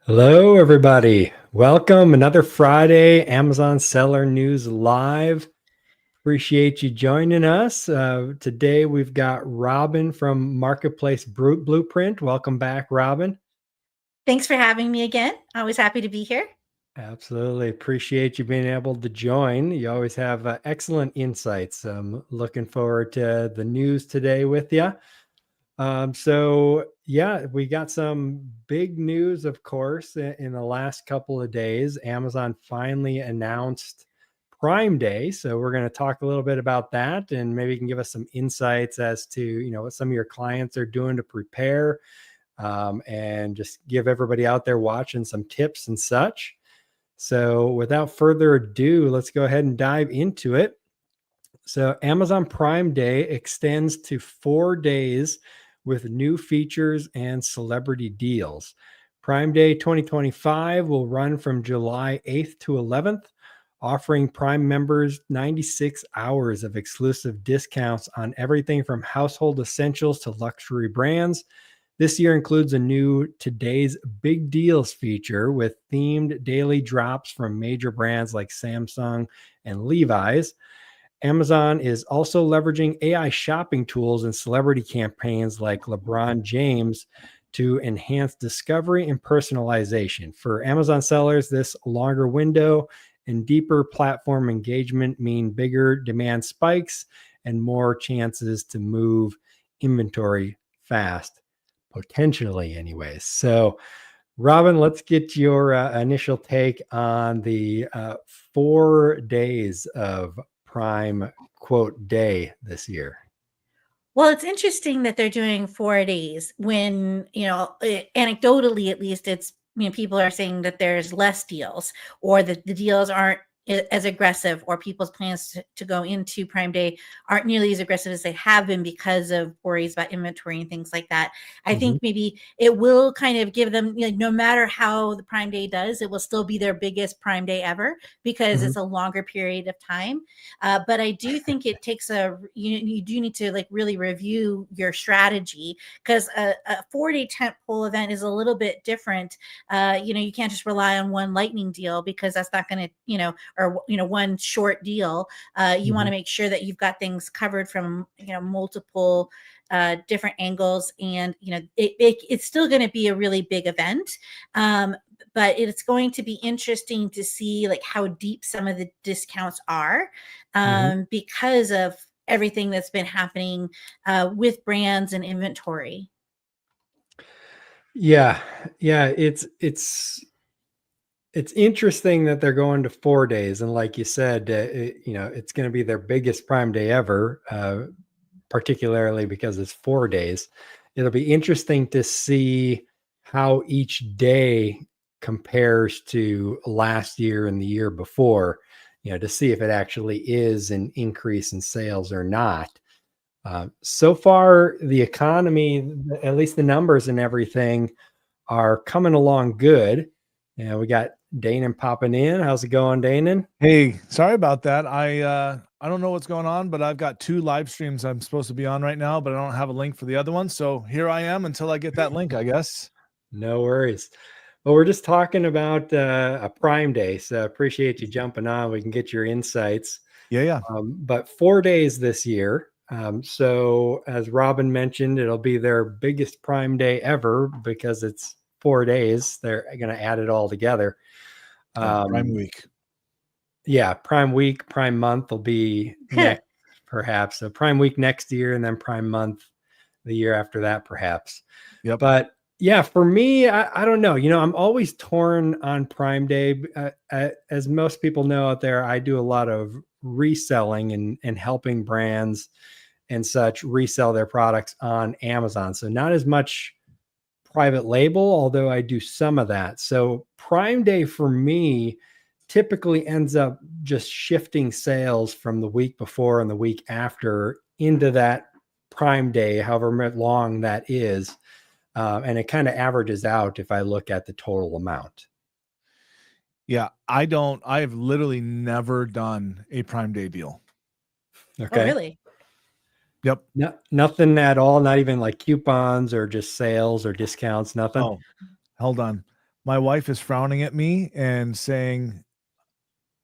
Hello, everybody. Welcome. Another Friday, Amazon Seller News Live. Appreciate you joining us. Today, we've got Robin from Marketplace Blueprint. Welcome back, Robin. Thanks for having me again. Always happy to be here. Absolutely. Appreciate you being able to join. You always have excellent insights. Looking forward to the news today with you. So we got some big news, of course, in the last couple of days. Amazon finally announced Prime Day. So we're going to talk a little bit about that, and maybe you can give us some insights as to, what some of your clients are doing to prepare, and just give everybody out there watching some tips and such. So without further ado, let's go ahead and dive into it. So Amazon Prime Day extends to 4 days with new features and celebrity deals. Prime Day 2025 will run from July 8th to 11th, offering Prime members 96 hours of exclusive discounts on everything from household essentials to luxury brands. This year includes a new Today's Big Deals feature with themed daily drops from major brands like Samsung and Levi's. Amazon is also leveraging AI shopping tools and celebrity campaigns like LeBron James to enhance discovery and personalization. For Amazon sellers, this longer window and deeper platform engagement mean bigger demand spikes and more chances to move inventory fast, potentially, anyways. So, Robin, let's get your initial take on the 4 days of Prime quote day this year. Well, it's interesting that they're doing 4 days when, anecdotally, at least it's, people are saying that there's less deals or that the deals aren't as aggressive, or people's plans to go into Prime Day aren't nearly as aggressive as they have been because of worries about inventory and things like that. I think maybe it will kind of give them, no matter how the Prime Day does, it will still be their biggest Prime Day ever because it's a longer period of time. But I do think it takes you do need to like really review your strategy, because a 4-day tentpole event is a little bit different. You can't just rely on one lightning deal, because that's not going to, or one short deal. You want to make sure that you've got things covered from multiple different angles, and it's still going to be a really big event. But it's going to be interesting to see like how deep some of the discounts are, because of everything that's been happening with brands and inventory. Yeah, it's interesting that they're going to 4 days, and like you said, it's going to be their biggest Prime Day ever, particularly because it's 4 days. It'll be interesting to see how each day compares to last year and the year before, to see if it actually is an increase in sales or not. So far, the economy, at least the numbers and everything, are coming along good. We got Danon popping in. How's it going, Danon? Hey, sorry about that. I don't know what's going on, but I've got 2 live streams I'm supposed to be on right now, but I don't have a link for the other one. So here I am until I get that link, I guess. No worries. Well, we're just talking about a Prime Day, so appreciate you jumping on. We can get your insights. Yeah. But 4 days this year. So as Robin mentioned, it'll be their biggest Prime Day ever because it's 4 days. They're going to add it all together. Prime week. Yeah, Prime week, Prime month will be next, perhaps. So Prime week next year, and then Prime month the year after that, perhaps. Yep. But yeah, for me, I don't know. I'm always torn on Prime Day. As most people know out there, I do a lot of reselling and helping brands and such resell their products on Amazon. So not as much private label, although I do some of that. So Prime Day for me typically ends up just shifting sales from the week before and the week after into that Prime Day, however long that is. And it kind of averages out if I look at the total amount. Yeah, I've literally never done a Prime Day deal. Okay. Oh, really? Yep. Nothing at all. Not even like coupons or just sales or discounts. Nothing. Oh, hold on. my wife is frowning at me and saying,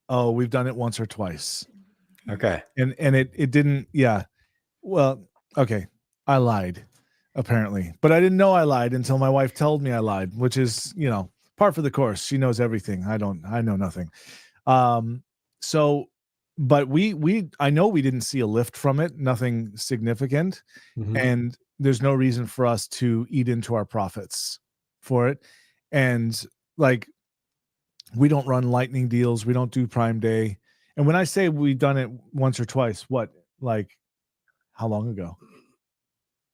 "Oh, we've done it once or twice." Okay. And it didn't. Yeah. Well, okay. I lied, apparently, but I didn't know I lied until my wife told me I lied, which is, par for the course. She knows everything. I know nothing. So, but I know we didn't see a lift from it, nothing significant. Mhm. And there's no reason for us to eat into our profits for it. And like, we don't run lightning deals. We don't do Prime Day. And when I say we've done it once or twice, like how long ago?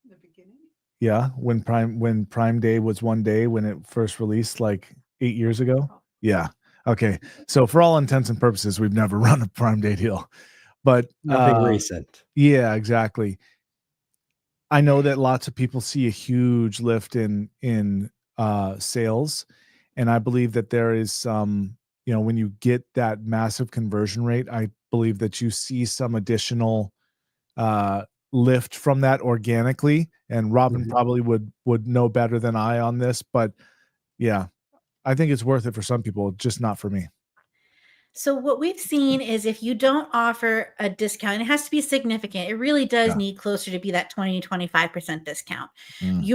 The beginning. Yeah. When Prime Day was one day when it first released, like 8 years ago. Yeah. Okay. So for all intents and purposes, we've never run a Prime Day deal, but Nothing recent. yeah, exactly. I know that lots of people see a huge lift in sales, and I believe that there is some, when you get that massive conversion rate, I believe that you see some additional lift from that organically. And Robin Mhm. probably would know better than I on this, but yeah, I think it's worth it for some people, just not for me. So what we've seen is if you don't offer a discount, it has to be significant. It really does Yeah. need closer to be that 20 to 25% discount. Mm.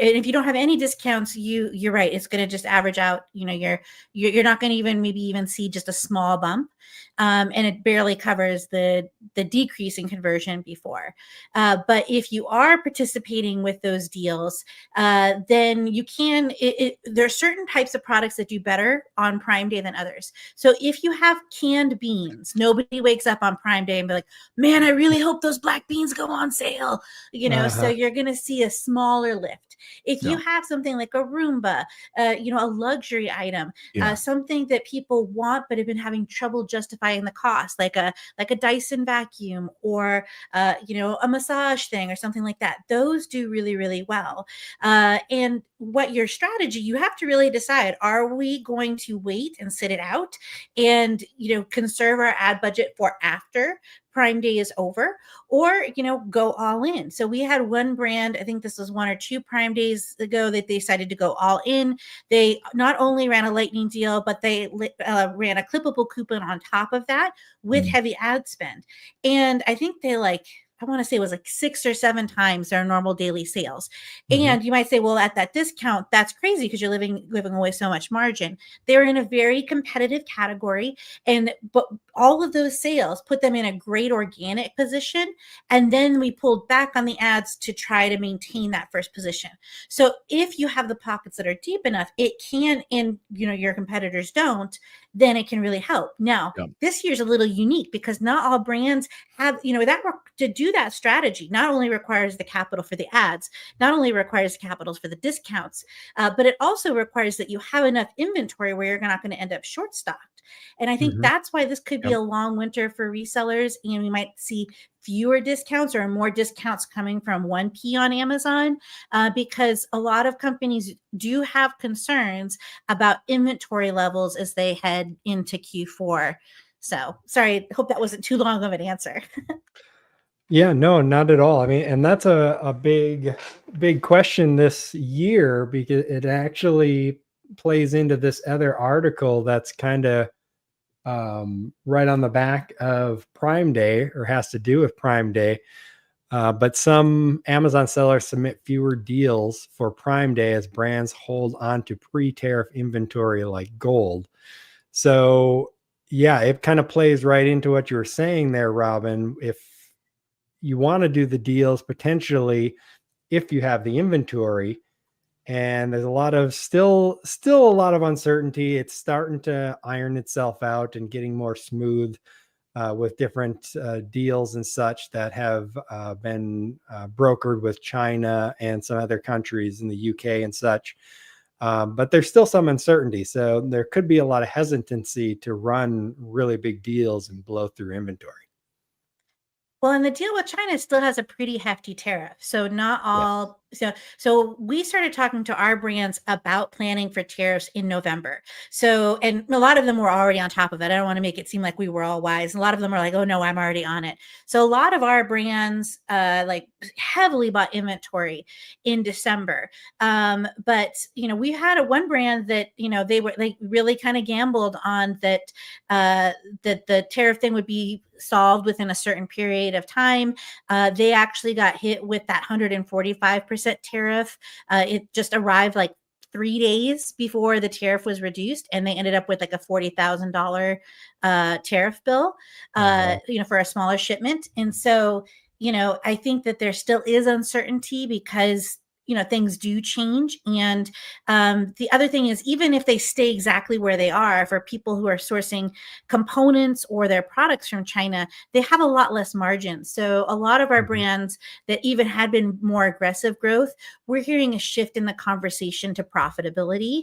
And if you don't have any discounts, you're right. It's going to just average out, you're not going to even see just a small bump. And it barely covers the decrease in conversion before. But if you are participating with those deals, then you can, there are certain types of products that do better on Prime Day than others. So if you have canned beans, nobody wakes up on Prime Day and be like, man, I really hope those black beans go on sale. So you're going to see a smaller lift. If you have something like a Roomba, a luxury item, something that people want but have been having trouble justifying the cost, like a Dyson vacuum or a massage thing or something like that, those do really, really well. And what your strategy, you have to really decide, are we going to wait and sit it out and conserve our ad budget for after Prime Day is over, or go all in? So we had one brand, I think this was 1 or 2 Prime Days ago, that they decided to go all in. They not only ran a lightning deal, but they ran a clippable coupon on top of that with heavy ad spend. And I think I want to say it was like 6 or 7 times their normal daily sales. And you might say, well, at that discount, that's crazy because you're giving away so much margin. They're in a very competitive category. But all of those sales put them in a great organic position. And then we pulled back on the ads to try to maintain that first position. So if you have the pockets that are deep enough, it can, and your competitors don't, then it can really help. Now, this year's a little unique because not all brands have, that to do that strategy not only requires the capital for the ads, not only requires capitals for the discounts, but it also requires that you have enough inventory where you're not going to end up short stocked. And I think that's why this could be a long winter for resellers, and we might see fewer discounts or more discounts coming from 1P on Amazon, because a lot of companies do have concerns about inventory levels as they head into Q4. So sorry, hope that wasn't too long of an answer. Yeah, no, not at all. I mean, and that's a big question this year because it actually plays into this other article that's kind of right on the back of Prime Day, or has to do with Prime Day. But some Amazon sellers submit fewer deals for Prime Day as brands hold on to pre-tariff inventory like gold. So yeah, it kind of plays right into what you were saying there, Robin. If you want to do the deals potentially, if you have the inventory, and there's a lot of still a lot of uncertainty, it's starting to iron itself out and getting more smooth with different deals and such that have been brokered with China and some other countries in the UK and such. But there's still some uncertainty. So there could be a lot of hesitancy to run really big deals and blow through inventory. Well, and the deal with China still has a pretty hefty tariff. So not all So we started talking to our brands about planning for tariffs in November. So, and a lot of them were already on top of it. I don't want to make it seem like we were all wise. A lot of them are like, oh no, I'm already on it. So a lot of our brands like heavily bought inventory in December. But we had one brand that, they really kind of gambled on that, that the tariff thing would be solved within a certain period of time. They actually got hit with that 145% tariff. It just arrived like 3 days before the tariff was reduced, and they ended up with like a $40,000 tariff bill, for a smaller shipment. And so, I think that there still is uncertainty because things do change. And the other thing is, even if they stay exactly where they are, for people who are sourcing components or their products from China, they have a lot less margin. So a lot of our brands that even had been more aggressive growth, we're hearing a shift in the conversation to profitability.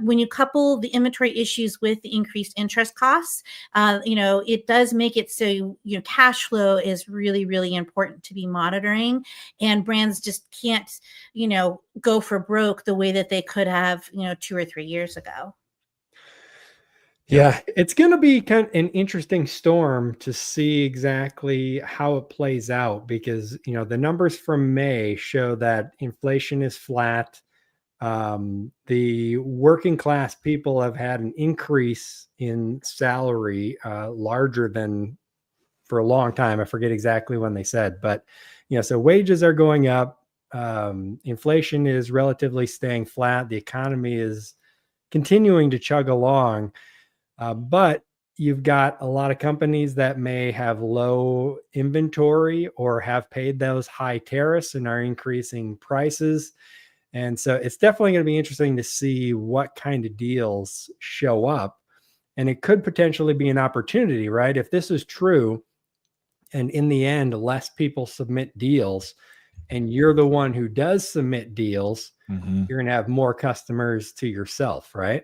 When you couple the inventory issues with the increased interest costs, it does make it so, cash flow is really, really important to be monitoring, and brands just can't go for broke the way that they could have, 2 or 3 years ago. Yeah, it's going to be kind of an interesting storm to see exactly how it plays out, because, the numbers from May show that inflation is flat. The working class people have had an increase in salary larger than for a long time. I forget exactly when they said, but, so wages are going up. Inflation is relatively staying flat. The economy is continuing to chug along, but you've got a lot of companies that may have low inventory or have paid those high tariffs and are increasing prices. And so it's definitely going to be interesting to see what kind of deals show up. And it could potentially be an opportunity, right? If this is true, and in the end, less people submit deals, and you're the one who does submit deals, you're going to have more customers to yourself, right?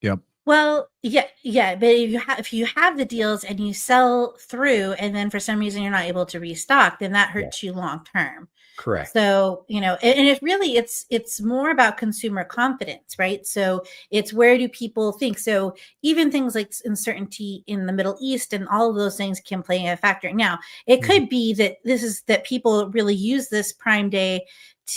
Yep. Well, yeah, but if you have the deals and you sell through, and then for some reason you're not able to restock, then that hurts you long term. Correct. So, and it really, it's more about consumer confidence, right? So it's, where do people think? So even things like uncertainty in the Middle East and all of those things can play a factor. Now, it could be that people really use this Prime Day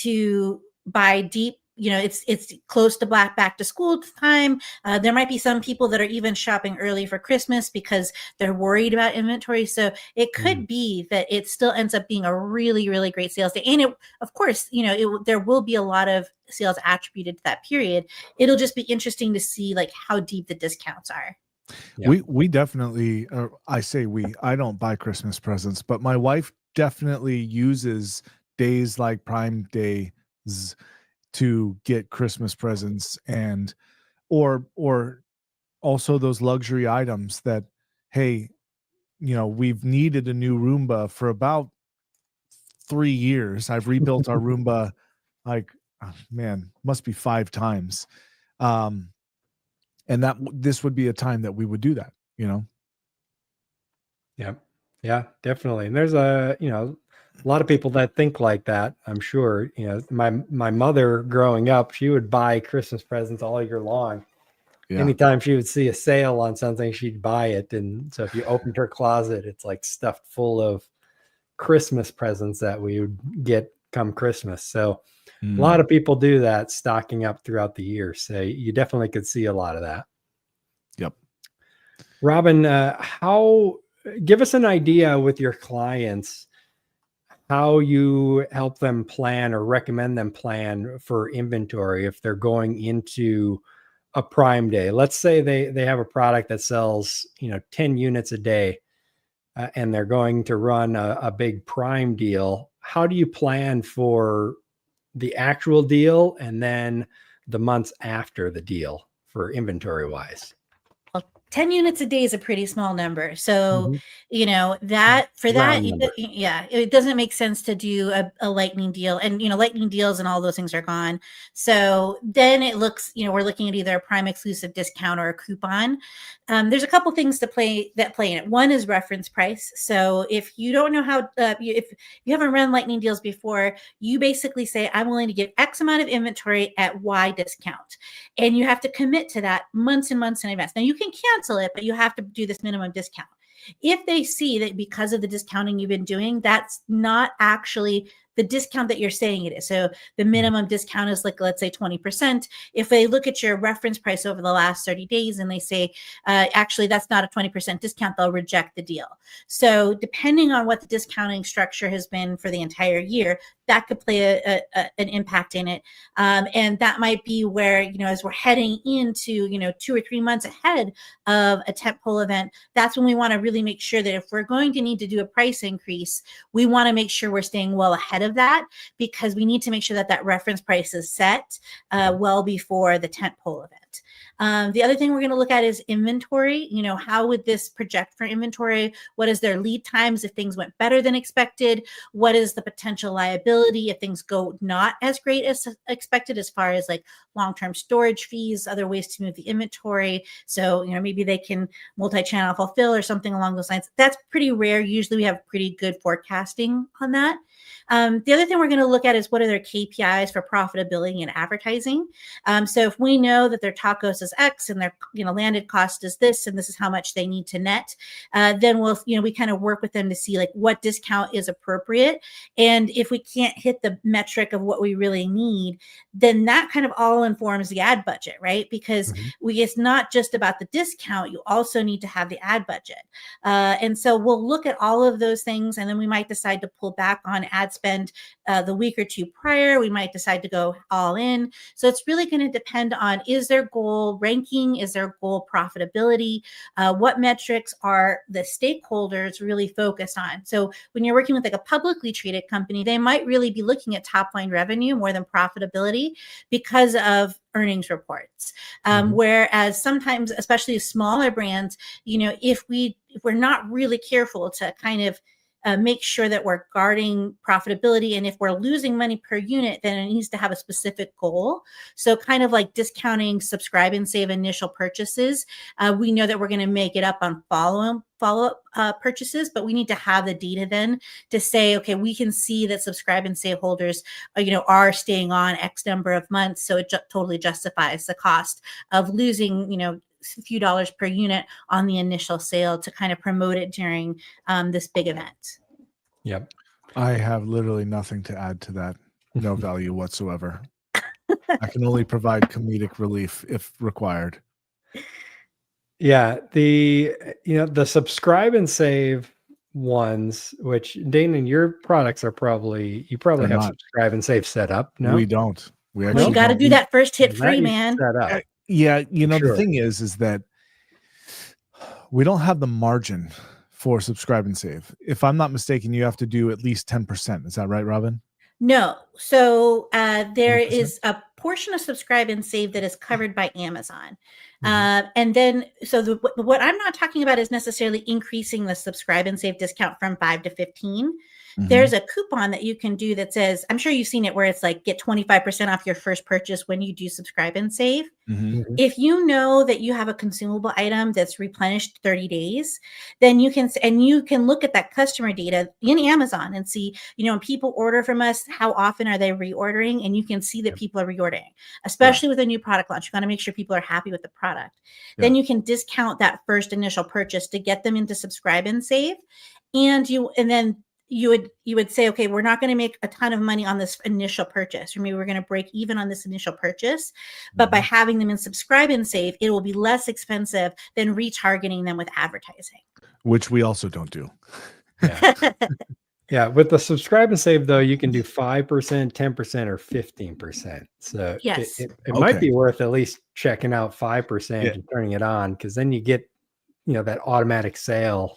to buy deep. It's close to back to school time. There might be some people that are even shopping early for Christmas because they're worried about inventory. So it could be that it still ends up being a really, really great sales day. And of course, there will be a lot of sales attributed to that period. It'll just be interesting to see like how deep the discounts are. Yeah. We definitely, I don't buy Christmas presents, but my wife definitely uses days like Prime Days to get Christmas presents, and or also those luxury items that, hey, we've needed a new Roomba for about 3 years. I've rebuilt our Roomba like, must be 5 times. And that this would be a time that we would do that, Yeah, definitely. And there's a lot of people that think like that, I'm sure. My mother growing up, she would buy Christmas presents all year long. Yeah. Anytime she would see a sale on something, she'd buy it. And so if you opened her closet, it's like stuffed full of Christmas presents that we would get come Christmas. So a lot of people do that, stocking up throughout the year. So you definitely could see a lot of that. Yep. Robin, give us an idea with your clients, how you help them plan or recommend them plan for inventory if they're going into a Prime Day. Let's say they have a product that sells 10 units a day, and they're going to run a big Prime deal. How do you plan for the actual deal and then the months after the deal for inventory wise? Well, 10 units a day is a pretty small number. So, Mhm. you know, that for that, Round number. yeah, it doesn't make sense to do a lightning deal. And, you know, lightning deals and all those things are gone. So then it looks, you know, we're looking at either a prime exclusive discount or a coupon. There's a couple things to play in it. One is reference price. So if you don't know how, if you haven't run lightning deals before, you basically say, I'm willing to give X amount of inventory at Y discount. And you have to commit to that months and months in advance. Now you can cancel it, but you have to do this minimum discount. If they see that because of the discounting you've been doing, that's not actually the discount that you're saying it is. So the minimum discount is like, let's say 20%. If they look at your reference price over the last 30 days and they say, actually, that's not a 20% discount, they'll reject the deal. So depending on what the discounting structure has been for the entire year, that could play an impact in it. And that might be where, you know, as we're heading into, you know, 2 or 3 months ahead of a tentpole event, that's when we want to really make sure that if we're going to need to do a price increase, we want to make sure we're staying well ahead of that, because we need to make sure that that reference price is set well before the tentpole event. The other thing we're going to look at is inventory. You know, how would this project for inventory? What is their lead times if things went better than expected? What is the potential liability if things go not as great as expected, as far as like long-term storage fees, other ways to move the inventory? So, you know, maybe they can multi-channel fulfill or something along those lines. That's pretty rare. Usually we have pretty good forecasting on that. The other thing we're going to look at is what are their KPIs for profitability and advertising. So if we know that their tacos is X and their, you know, landed cost is this, and this is how much they need to net, then we'll, you know, we kind of work with them to see like what discount is appropriate. And if we can't hit the metric of what we really need, then that kind of all informs the ad budget, right? Because it's not just about the discount. You also need to have the ad budget. And so we'll look at all of those things, and then we might decide to pull back on ad spend the week or two prior. We might decide to go all in. So it's really going to depend on, is their goal ranking? Is their goal profitability? What metrics are the stakeholders really focused on? So when you're working with like a publicly traded company, they might really be looking at top line revenue more than profitability because of earnings reports. Whereas sometimes, especially smaller brands, you know, if we're not really careful to kind of make sure that we're guarding profitability, and if we're losing money per unit, then it needs to have a specific goal. So kind of like discounting subscribe and save initial purchases. We know that we're going to make it up on follow-up purchases, but we need to have the data then to say, okay, we can see that subscribe and save holders, you know, are staying on X number of months. So it totally justifies the cost of losing, you know, a few dollars per unit on the initial sale to kind of promote it during this big event. Yep. I have literally nothing to add to that. No value whatsoever. I can only provide comedic relief if required. Yeah, the subscribe and save ones, which Dana, your products are probably They're have not. subscribe and save set up. No, We don't. We Well, actually you got to don't. do that first hit That free, needs man. set up. Yeah, you know, Sure. the thing is that we don't have the margin for subscribe and save. If I'm not mistaken, you have to do at least 10%. Is that right, Robin? No. So there 10%? is a portion of subscribe and save that is covered by Amazon. And then, so what I'm not talking about is necessarily increasing the subscribe and save discount from 5 to 15. There's a coupon that you can do that says, I'm sure you've seen it, where it's like get 25% off your first purchase when you do subscribe and save. If you know that you have a consumable item that's replenished 30 days, then you can look at that customer data in Amazon and see, you know, when people order from us, how often are they reordering? And you can see that people are reordering, especially with a new product launch. You got to make sure people are happy with the product. Then you can discount that first initial purchase to get them into subscribe and save. And then you would say, okay, we're not going to make a ton of money on this initial purchase, or maybe we're going to break even on this initial purchase, but by having them in subscribe and save, it will be less expensive than retargeting them with advertising, which we also don't do. Yeah. Yeah, with the subscribe and save though, you can do 5%, 10%, or 15%. So yes, it might be worth at least checking out 5% and turning it on, because then you get, you know, that automatic sale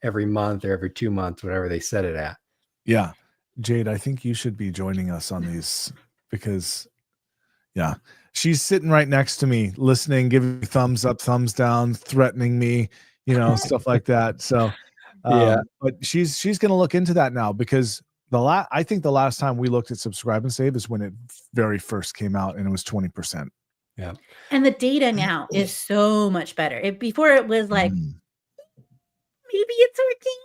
every month or every 2 months, whatever they set it at. Yeah. Jade, I think you should be joining us on these, because she's sitting right next to me, listening, giving me thumbs up, thumbs down, threatening me, stuff like that. So, Yeah. but she's going to look into that now, because I think the last time we looked at Subscribe and Save is when it very first came out, and it was 20%. Yeah. And the data now is so much better. Before it was like, maybe it's working,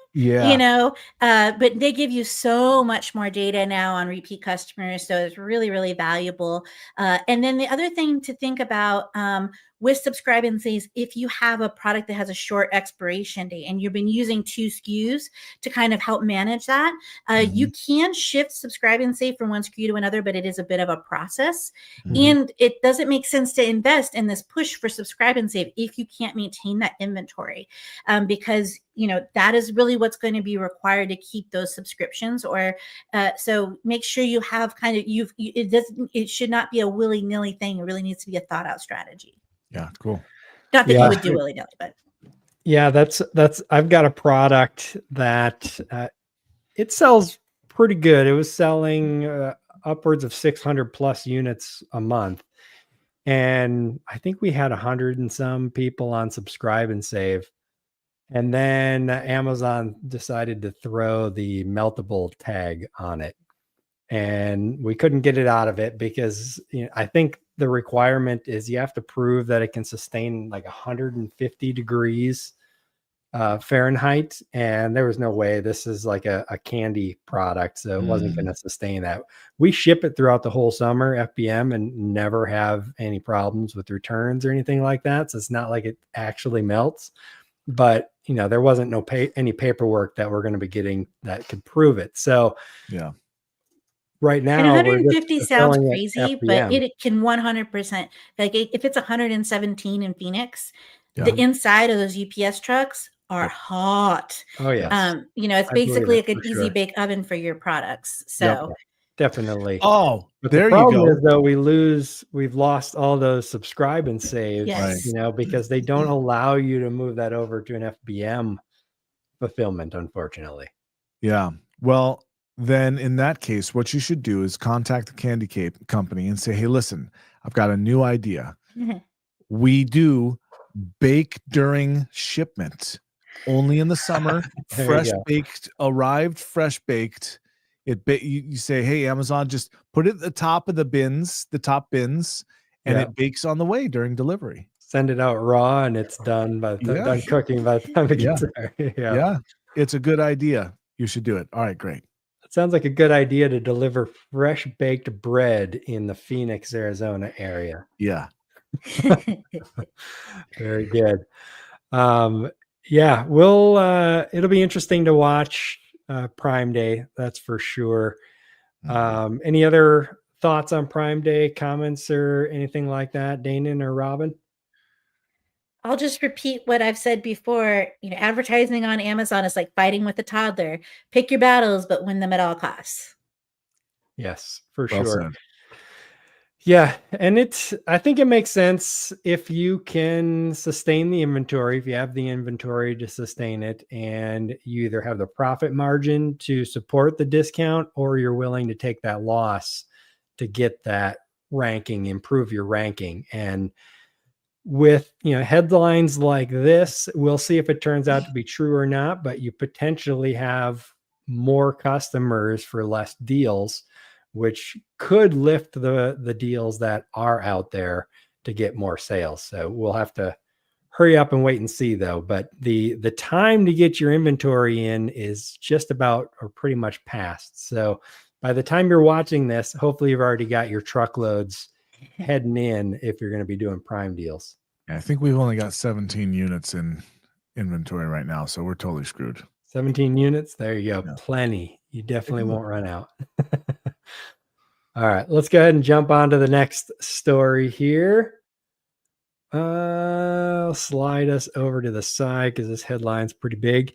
but they give you so much more data now on repeat customers. So it's really, really valuable. And then the other thing to think about with Subscribe and Save, if you have a product that has a short expiration date and you've been using 2 SKUs to kind of help manage that, you can shift Subscribe and Save from one SKU to another, but it is a bit of a process. And it doesn't make sense to invest in this push for Subscribe and Save if you can't maintain that inventory, because that is really what's going to be required to keep those subscriptions. Or so make sure you have kind of it should not be a willy-nilly thing. It really needs to be a thought out strategy. Yeah, cool. Not that you would do willy-nilly, but yeah, that's I've got a product that it sells pretty good. It was selling upwards of 600 plus units a month, and I think we had 100 and some people on Subscribe and Save. And then Amazon decided to throw the meltable tag on it, and we couldn't get it out of it because I think the requirement is you have to prove that it can sustain like 150 degrees Fahrenheit, and there was no way. This is like a candy product, so it wasn't going to sustain that. We ship it throughout the whole summer, FBM, and never have any problems with returns or anything like that. So it's not like it actually melts. But there wasn't any paperwork that we're going to be getting that could prove it. So right now, and 150 sounds crazy, but it can 100%. Like if it's 117 in Phoenix, the inside of those UPS trucks are hot. Oh yeah. It's basically like an easy bake oven for your products. So definitely. Oh, but there the problem you go. is, though, we've lost all those Subscribe and Saves, because they don't allow you to move that over to an FBM fulfillment, unfortunately. Yeah. Well, then in that case, what you should do is contact the candy company and say, hey, listen, I've got a new idea. We do bake during shipment, only in the summer, fresh baked, arrived fresh baked. You say, hey, Amazon, just put it at the top of the top bins, and it bakes on the way during delivery. Send it out raw, and it's done done cooking by the time it gets there. Yeah, it's a good idea. You should do it. All right, great. It sounds like a good idea to deliver fresh baked bread in the Phoenix, Arizona area. Yeah. Very good. It'll be interesting to watch Prime Day, that's for sure. Any other thoughts on Prime Day, comments or anything like that, Danon or Robin? I'll just repeat what I've said before. Advertising on Amazon is like fighting with a toddler. Pick your battles, but win them at all costs. Yes, for Well sure. said. Yeah. And I think it makes sense if you can sustain the inventory, if you have the inventory to sustain it, and you either have the profit margin to support the discount, or you're willing to take that loss to get that ranking, improve your ranking. And with headlines like this, we'll see if it turns out to be true or not, but you potentially have more customers for less deals, which could lift the deals that are out there to get more sales. So we'll have to hurry up and wait and see, though. But the time to get your inventory in is just about or pretty much past. So by the time you're watching this, hopefully you've already got your truckloads heading in if you're going to be doing Prime deals. Yeah, I think we've only got 17 units in inventory right now, so we're totally screwed. 17 units. There you go. Yeah. Plenty. You definitely won't run out. All right, let's go ahead and jump on to the next story here. I'll slide us over to the side because this headline's pretty big.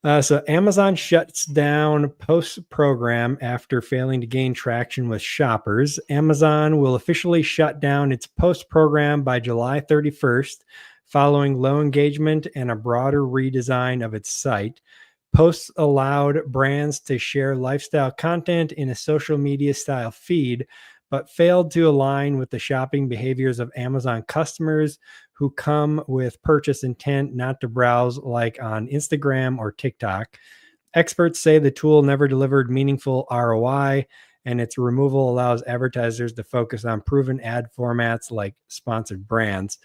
So Amazon shuts down post-program after failing to gain traction with shoppers. Amazon will officially shut down its post-program by July 31st, following low engagement and a broader redesign of its site. Posts allowed brands to share lifestyle content in a social media style feed, but failed to align with the shopping behaviors of Amazon customers who come with purchase intent, not to browse like on Instagram or TikTok. Experts say the tool never delivered meaningful ROI, and its removal allows advertisers to focus on proven ad formats like sponsored brands.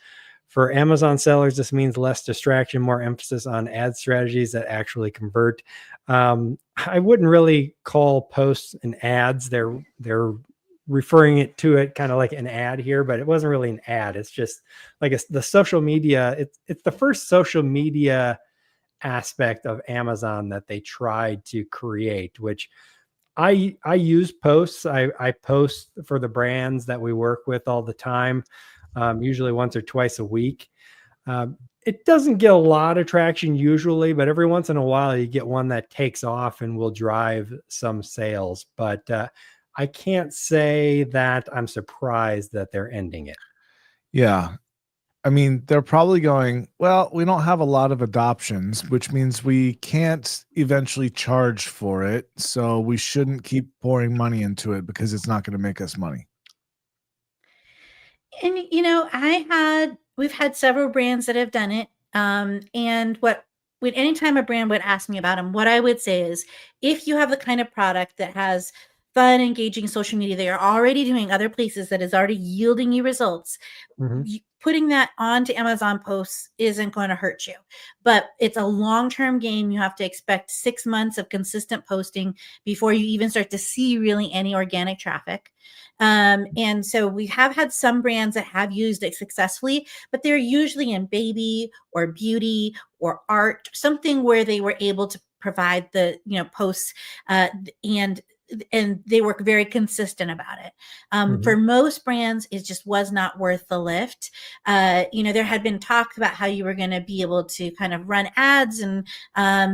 For Amazon sellers, this means less distraction, more emphasis on ad strategies that actually convert. I wouldn't really call posts and ads. They're referring it to it kind of like an ad here, but it wasn't really an ad. It's just like the social media. It's the first social media aspect of Amazon that they tried to create, which I use posts. I post for the brands that we work with all the time, usually once or twice a week. It doesn't get a lot of traction usually, but every once in a while you get one that takes off and will drive some sales. But I can't say that I'm surprised that they're ending it. Yeah. I mean, they're probably going, well, we don't have a lot of adoptions, which means we can't eventually charge for it. So we shouldn't keep pouring money into it because it's not going to make us money. And we've had several brands that have done it. And when anytime a brand would ask me about them, what I would say is, if you have the kind of product that has fun, engaging social media, they are already doing other places that is already yielding you results. Putting that onto Amazon posts isn't going to hurt you, but it's a long-term game. You have to expect 6 months of consistent posting before you even start to see really any organic traffic. And so we have had some brands that have used it successfully, but they're usually in baby or beauty or art, something where they were able to provide the posts and they were very consistent about it. For most brands, it just was not worth the lift. There had been talk about how you were going to be able to kind of run ads, and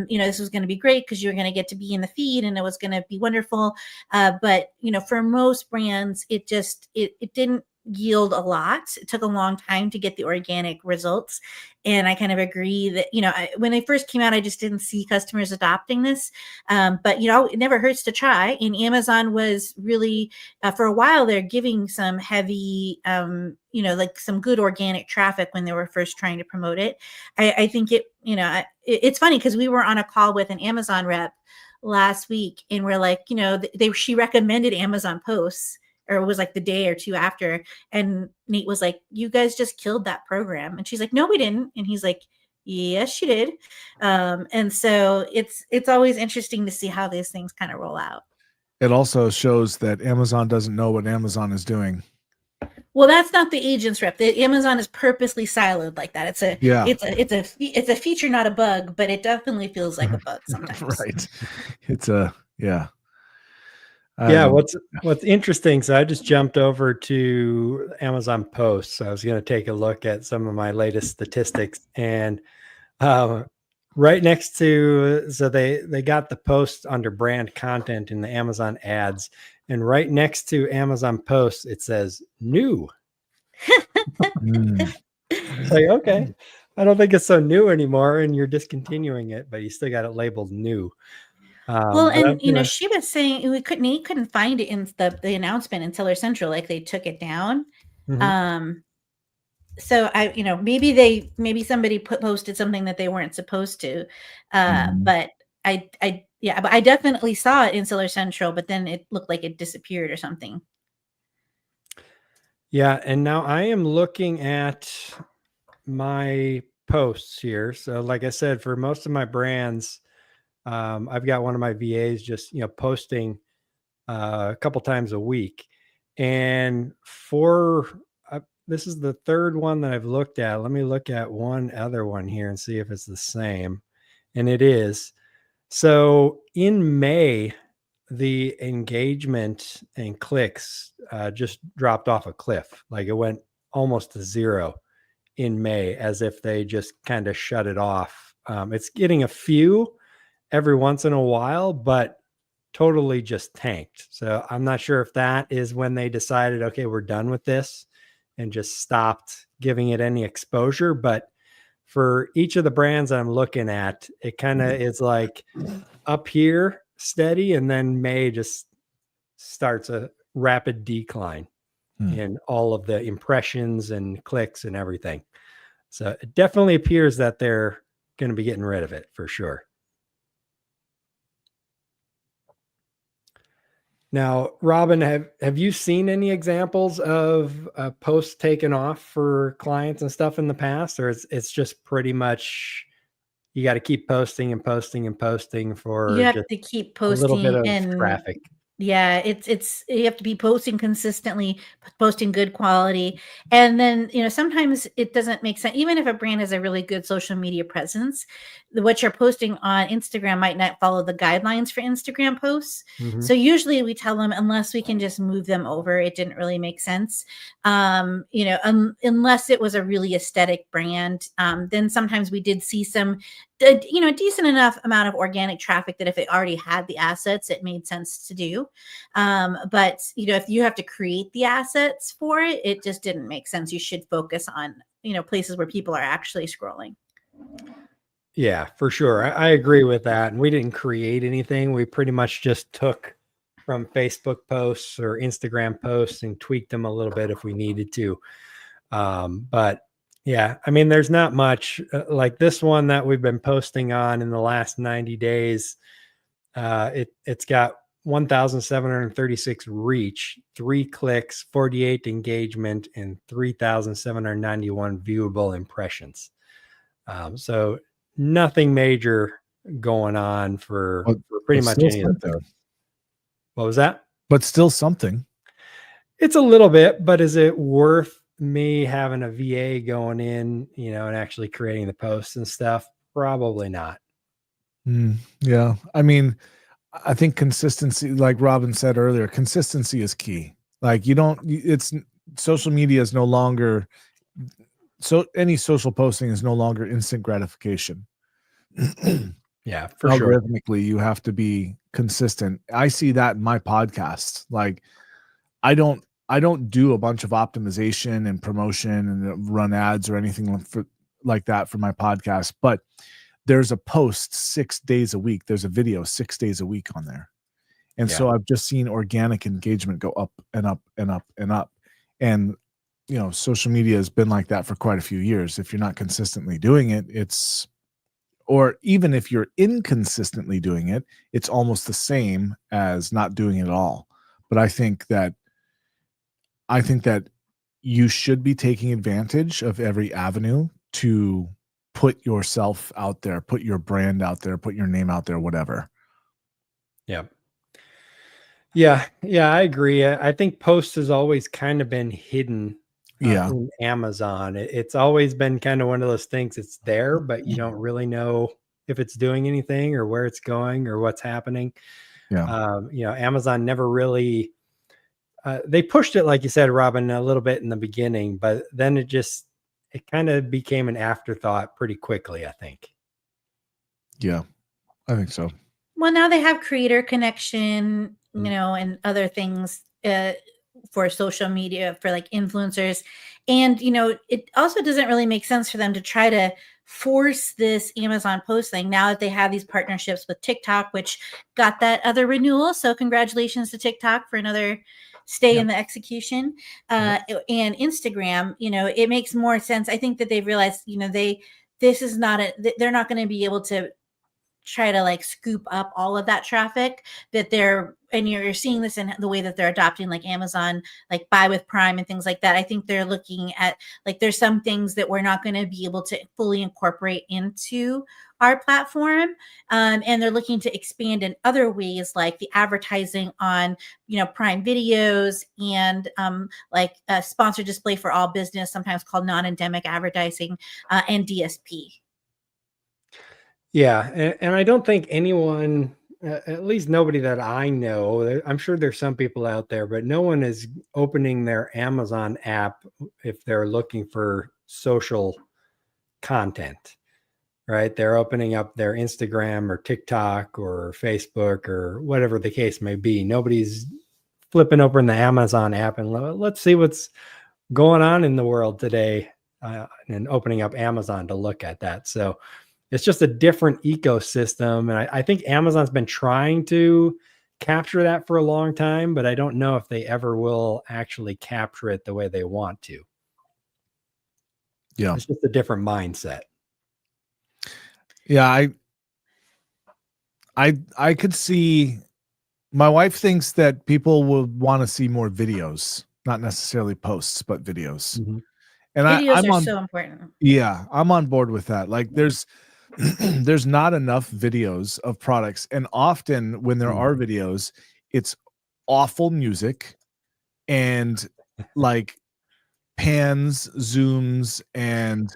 this was going to be great because you were going to get to be in the feed and it was going to be wonderful. But for most brands, it didn't yield a lot. It took a long time to get the organic results. And I kind of agree that, when they first came out, I just didn't see customers adopting this. But, it never hurts to try. And Amazon was really, for a while, they're giving some heavy, like some good organic traffic when they were first trying to promote it. I think it's funny because we were on a call with an Amazon rep last week and we're like, she recommended Amazon posts, or it was like the day or two after. And Nate was like, you guys just killed that program. And she's like, no, we didn't. And he's like, yes, you did. And so it's always interesting to see how these things kind of roll out. It also shows that Amazon doesn't know what Amazon is doing. Well, that's not the agent's rep. The Amazon is purposely siloed like that. It's a feature, not a bug, but it definitely feels like a bug sometimes. Right. What's interesting, so I just jumped over to Amazon posts. I was going to take a look at some of my latest statistics, and right next to, so they got the posts under brand content in the Amazon ads, and right next to Amazon posts it says new. It's like, okay, I don't think it's so new anymore, and you're discontinuing it, but you still got it labeled new. Well, and she was saying Nate couldn't find it in the announcement in Seller Central, like they took it down. So maybe somebody posted something that they weren't supposed to. But I definitely saw it in Seller Central, but then it looked like it disappeared or something. Yeah, and now I am looking at my posts here. So like I said, for most of my brands, I've got one of my VAs just posting a couple times a week, and for this is the third one that I've looked at. Let me look at one other one here and see if it's the same, and it is. So in May, the engagement and clicks just dropped off a cliff. Like it went almost to zero in May, as if they just kind of shut it off. It's getting a few every once in a while, but totally just tanked. So I'm not sure if that is when they decided, okay, we're done with this, and just stopped giving it any exposure. But for each of the brands that I'm looking at, it kind of is like up here steady, and then May just starts rapid decline in all of the impressions and clicks and everything. So it definitely appears that they're going to be getting rid of it for sure. Now, Robin, have you seen any examples of posts taken off for clients and stuff in the past, or it's just pretty much you got to keep posting and posting and posting for You have just to keep a little bit posting, of and traffic? yeah, it's you have to be posting consistently, posting good quality. And then, sometimes it doesn't make sense. Even if a brand has a really good social media presence, what you're posting on Instagram might not follow the guidelines for Instagram posts. Mhm. So usually we tell them, unless we can just move them over, it didn't really make sense. Unless it was a really aesthetic brand, then sometimes we did see some a decent enough amount of organic traffic that if it already had the assets, it made sense to do. But if you have to create the assets for it, it just didn't make sense. You should focus on, places where people are actually scrolling. Yeah, for sure. I agree with that. And we didn't create anything. We pretty much just took from Facebook posts or Instagram posts and tweaked them a little bit if we needed to. But yeah, I mean, there's not much like this one that we've been posting on in the last 90 days. It's got 1,736 reach, 3 clicks, 48 engagement, and 3,791 viewable impressions. So nothing major going on for pretty much any of them. What was that? But still something. It's a little bit, but is it worth me having a VA going in, and actually creating the posts and stuff? Probably not. Yeah. I mean, I think consistency, like Robin said earlier, consistency is key. Like social media is no longer, so any social posting is no longer instant gratification. Yeah, for sure. Algorithmically, you have to be consistent. I see that in my podcast. Like I don't do a bunch of optimization and promotion and run ads or anything like that for my podcast, but there's a post 6 days a week. There's a video 6 days a week on there. And so I've just seen organic engagement go up and up and up and up. And, social media has been like that for quite a few years. If you're not consistently doing it, or even if you're inconsistently doing it, it's almost the same as not doing it at all. But I think that you should be taking advantage of every avenue to put yourself out there, put your brand out there, put your name out there, whatever. Yeah. Yeah. Yeah. I agree. I think posts has always kind of been hidden in Amazon. It's always been kind of one of those things. It's there, but you don't really know if it's doing anything or where it's going or what's happening. Yeah. Amazon never really, they pushed it, like you said, Robin, a little bit in the beginning, but then it kind of became an afterthought pretty quickly, I think. Yeah, I think so. Well, now they have Creator Connection, and other things for social media for like influencers. And, it also doesn't really make sense for them to try to force this Amazon post thing now that they have these partnerships with TikTok, which got that other renewal. So congratulations to TikTok for another stay in the execution. And Instagram, it makes more sense. I think that they've realized, they're not going to be able to try to like scoop up all of that traffic and you're seeing this in the way that they're adopting like Amazon, like buy with Prime and things like that. I think they're looking at like, there's some things that we're not going to be able to fully incorporate into our platform. And they're looking to expand in other ways, like the advertising on, Prime videos and like a sponsored display for all business, sometimes called non-endemic advertising, and DSP. Yeah. And I don't think anyone, at least nobody that I know, I'm sure there's some people out there, but no one is opening their Amazon app if they're looking for social content, right? They're opening up their Instagram or TikTok or Facebook or whatever the case may be. Nobody's flipping open the Amazon app and let's see what's going on in the world today, and opening up Amazon to look at that. So it's just a different ecosystem. And I think Amazon's been trying to capture that for a long time, but I don't know if they ever will actually capture it the way they want to. Yeah. It's just a different mindset. Yeah, I could see. My wife thinks that people would want to see more videos, not necessarily posts, but videos. And Videos I'm are on. so important. Yeah, I'm on board with that. Like, there's there's not enough videos of products, and often when there are videos, it's awful music and like pans, zooms, and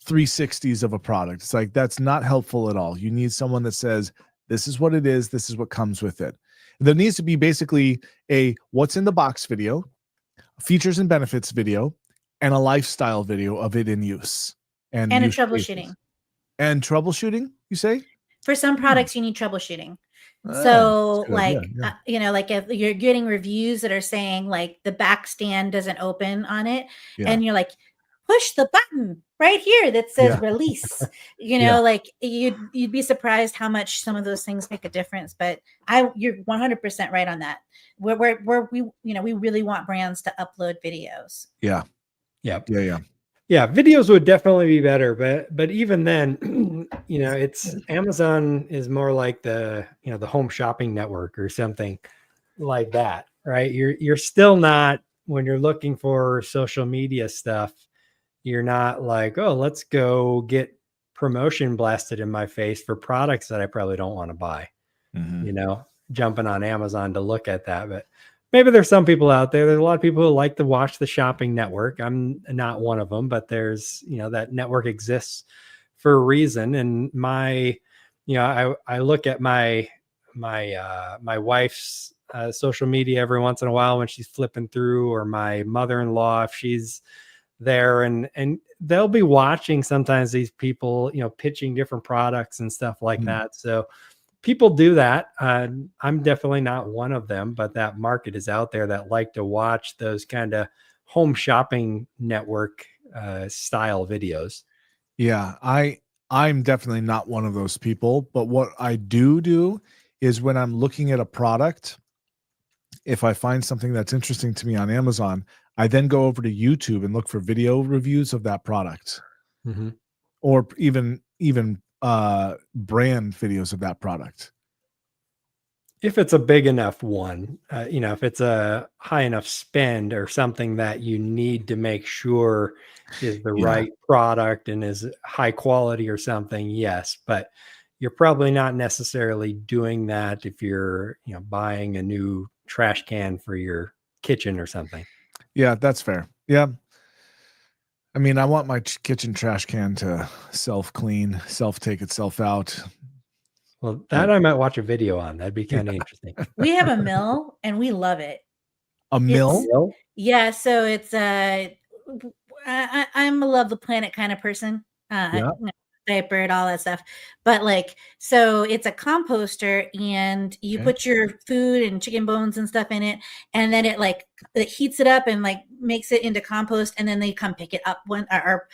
360s of a product. It's like, that's not helpful at all. You need someone that says, this is what it is, this is what comes with it. There needs to be basically a what's in the box video, features and benefits video, and a lifestyle video of it in use. And a use troubleshooting. cases. And troubleshooting, you say? For some products, you need troubleshooting. Oh, So that's good. like, Yeah. you know, like if you're getting reviews that are saying like the back stand doesn't open on it, Yeah. and you're like, push the button right here that says Yeah. release. You know, Yeah. like you'd be surprised how much some of those things make a difference. But you're 100% right on that. Where we, you know, we really want brands to upload videos. Yeah. Yep. Yeah. Yeah, videos would definitely be better, but even then, you know, it's Amazon is more like the, you know, the home shopping network or something like that, right? You're still not, when you're looking for social media stuff, you're not like, oh, let's go get promotion blasted in my face for products that I probably don't want to buy. You know, jumping on Amazon to look at that. But maybe there's some people out there. There's a lot of people who like to watch the shopping network. I'm not one of them, but there's, you know, that network exists for a reason. And my, you know, I look at my wife's social media every once in a while when she's flipping through, or my mother-in-law if she's there, and they'll be watching sometimes these people, you know, pitching different products and stuff like that. So people do that. I'm definitely not one of them, but that market is out there that like to watch those kind of home shopping network style videos. Yeah, I'm definitely not one of those people, but what I do is when I'm looking at a product, if I find something that's interesting to me on Amazon, I then go over to YouTube and look for video reviews of that product. Or even brand videos of that product. If it's a big enough one, you know, if it's a high enough spend or something that you need to make sure is the right product and is high quality or something, yes, but you're probably not necessarily doing that if you're, you know, buying a new trash can for your kitchen or something. Yeah, that's fair. Yeah. I mean, I want my kitchen trash can to self-clean, self-take itself out. Well, that I might watch a video on. That'd be kind of interesting. We have a mill and we love it. A mill? Yeah, so it's I'm a love the planet kind of person. Yeah. Diaper, all that stuff. But like, so it's a composter, and you put your food and chicken bones and stuff in it, and then it heats it up and like makes it into compost, and then they come pick it up when our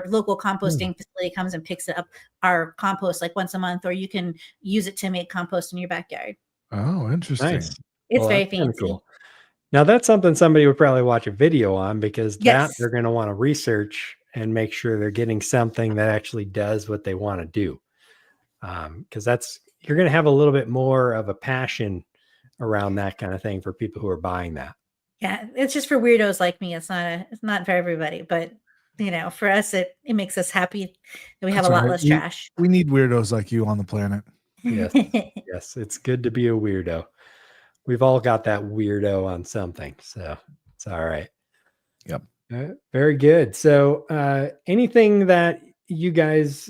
local composting facility comes and picks it up, our compost, like once a month, or you can use it to make compost in your backyard. Oh, interesting. Nice. It's very fancy. Cool. Now that's something somebody would probably watch a video on, because that they're going to want to research and make sure they're getting something that actually does what they want to do. Because you're going to have a little bit more of a passion around that kind of thing for people who are buying that. Yeah, it's just for weirdos like me. It's not for everybody, but you know, for us, it makes us happy that we have a lot less trash. We need weirdos like you on the planet. Yes. Yes. It's good to be a weirdo. We've all got that weirdo on something, so it's all right. Yep. Very good. So anything that you guys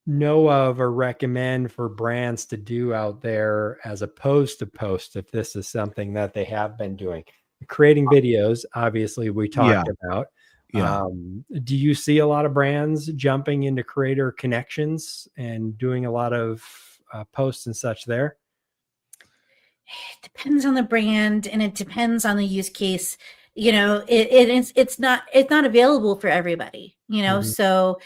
know of or recommend for brands to do out there as opposed to post, if this is something that they have been doing? Creating videos, obviously, we talked about. Yeah. Do you see a lot of brands jumping into creator connections and doing a lot of posts and such there? It depends on the brand, and it depends on the use case. You know, it's not available for everybody, you know. So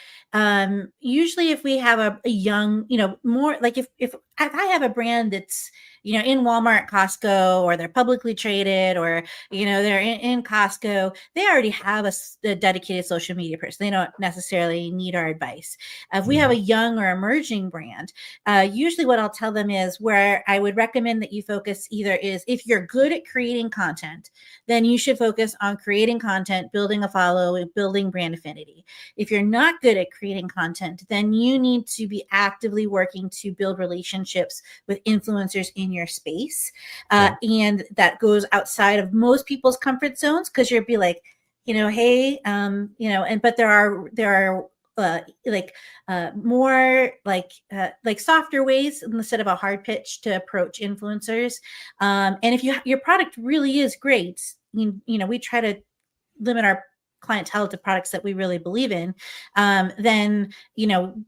usually if we have a young, you know, more like if I have a brand that's in Walmart, Costco, or they're publicly traded, or they're in Costco, they already have a dedicated social media person. They don't necessarily need our advice. If we have a young or emerging brand, usually what I'll tell them is where I would recommend that you focus either is if you're good at creating content, then you should focus on creating content, building a follow, building brand affinity. If you're not good at creating content, then you need to be actively working to build relationships with influencers in your space. And that goes outside of most people's comfort zones, because you'll be like, hey, but there are more like softer ways instead of a hard pitch to approach influencers. And if your product really is great, we try to limit our clientele to products that we really believe in, then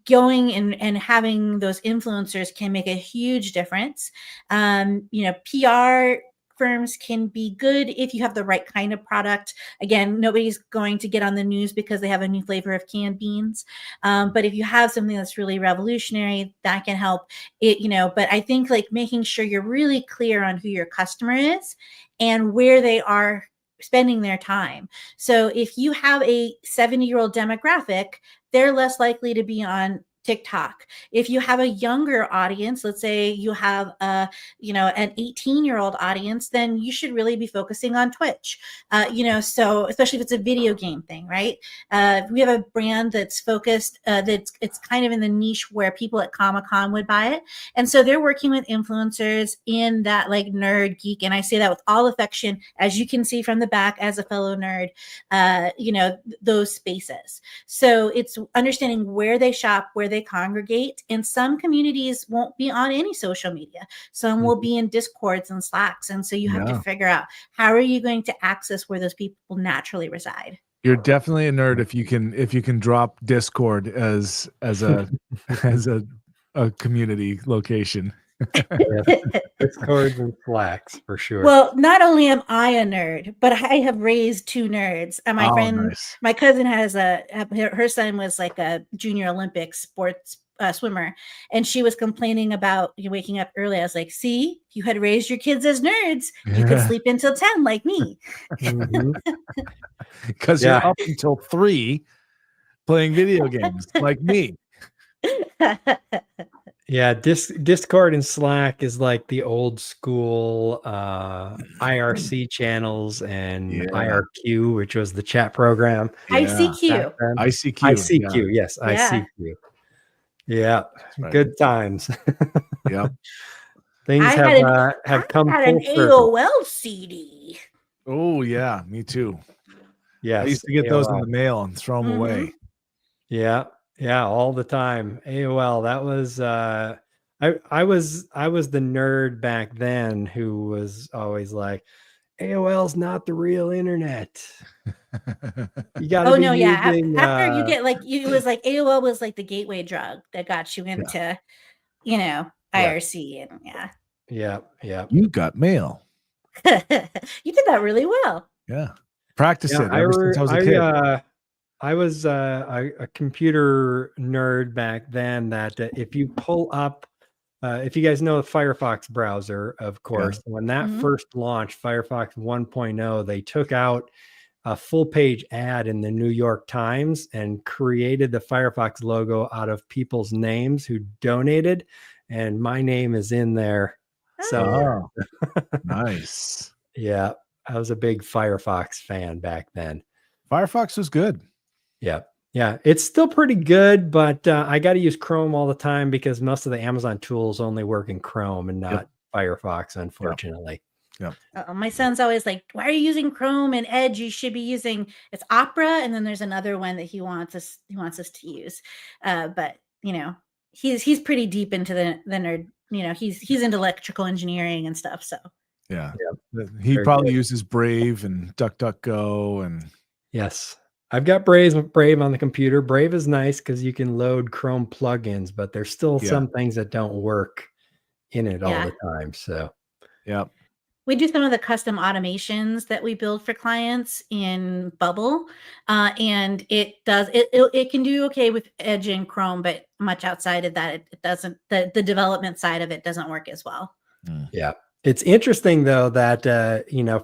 going and having those influencers can make a huge difference. PR firms can be good if you have the right kind of product. Again, nobody's going to get on the news because they have a new flavor of canned beans. But if you have something that's really revolutionary, that can help it, but I think like making sure you're really clear on who your customer is and where they are spending their time. So if you have a 70-year-old demographic, they're less likely to be on TikTok. If you have a younger audience, let's say you have an 18-year-old audience, then you should really be focusing on Twitch. So especially if it's a video game thing, right? We have a brand that's focused, it's kind of in the niche where people at Comic-Con would buy it. And so they're working with influencers in that like nerd geek. And I say that with all affection, as you can see from the back as a fellow nerd, those spaces. So it's understanding where they shop, where they congregate, and some communities won't be on any social media. Some will be in Discords and Slacks, and so you have to figure out how are you going to access where those people naturally reside. You're definitely a nerd if you can drop Discord as a a community location. Discords and Slacks for sure. Well, not only am I a nerd, but I have raised two nerds. And my friend, nice. My cousin has her son was like a junior Olympic sports swimmer, and she was complaining about waking up early. I was like, see, if you had raised your kids as nerds, you could sleep until 10 like me. Because you're up until 3 playing video games like me. Yeah, Discord and Slack is like the old school IRC channels and IRQ, which was the chat program. ICQ. ICQ, yes, ICQ. Yeah, good times. Yep. Things have come I had full an circle. AOL CD. Oh yeah, me too. Yes, I used to get those in the mail and throw them away. Yeah, all the time. AOL. That was I was the nerd back then who was always like, AOL's not the real internet. You got to using, After you get it was like AOL was like the gateway drug that got you into, IRC and Yeah. You got mail. You did that really well. Yeah. Practice it ever since I was a kid. I was a computer nerd back then that if you pull up, if you guys know the Firefox browser, of course, when that first launched, Firefox 1.0, they took out a full page ad in the New York Times and created the Firefox logo out of people's names who donated. And my name is in there. So nice. Yeah, I was a big Firefox fan back then. Firefox was good. Yeah, it's still pretty good, but I got to use Chrome all the time because most of the Amazon tools only work in Chrome and not Firefox, unfortunately. Yeah. My son's always like, why are you using Chrome and Edge? You should be using Opera, and then there's another one that he wants us to use. But he's pretty deep into the nerd. He's into electrical engineering and stuff. So yeah. He probably uses Brave and DuckDuckGo and yes. I've got Brave on the computer. Brave is nice because you can load Chrome plugins, but there's still some things that don't work in it all the time. So, we do some of the custom automations that we build for clients in Bubble, and it can do okay with Edge and Chrome, but much outside of that, it doesn't. The development side of it doesn't work as well. Yeah. It's interesting though that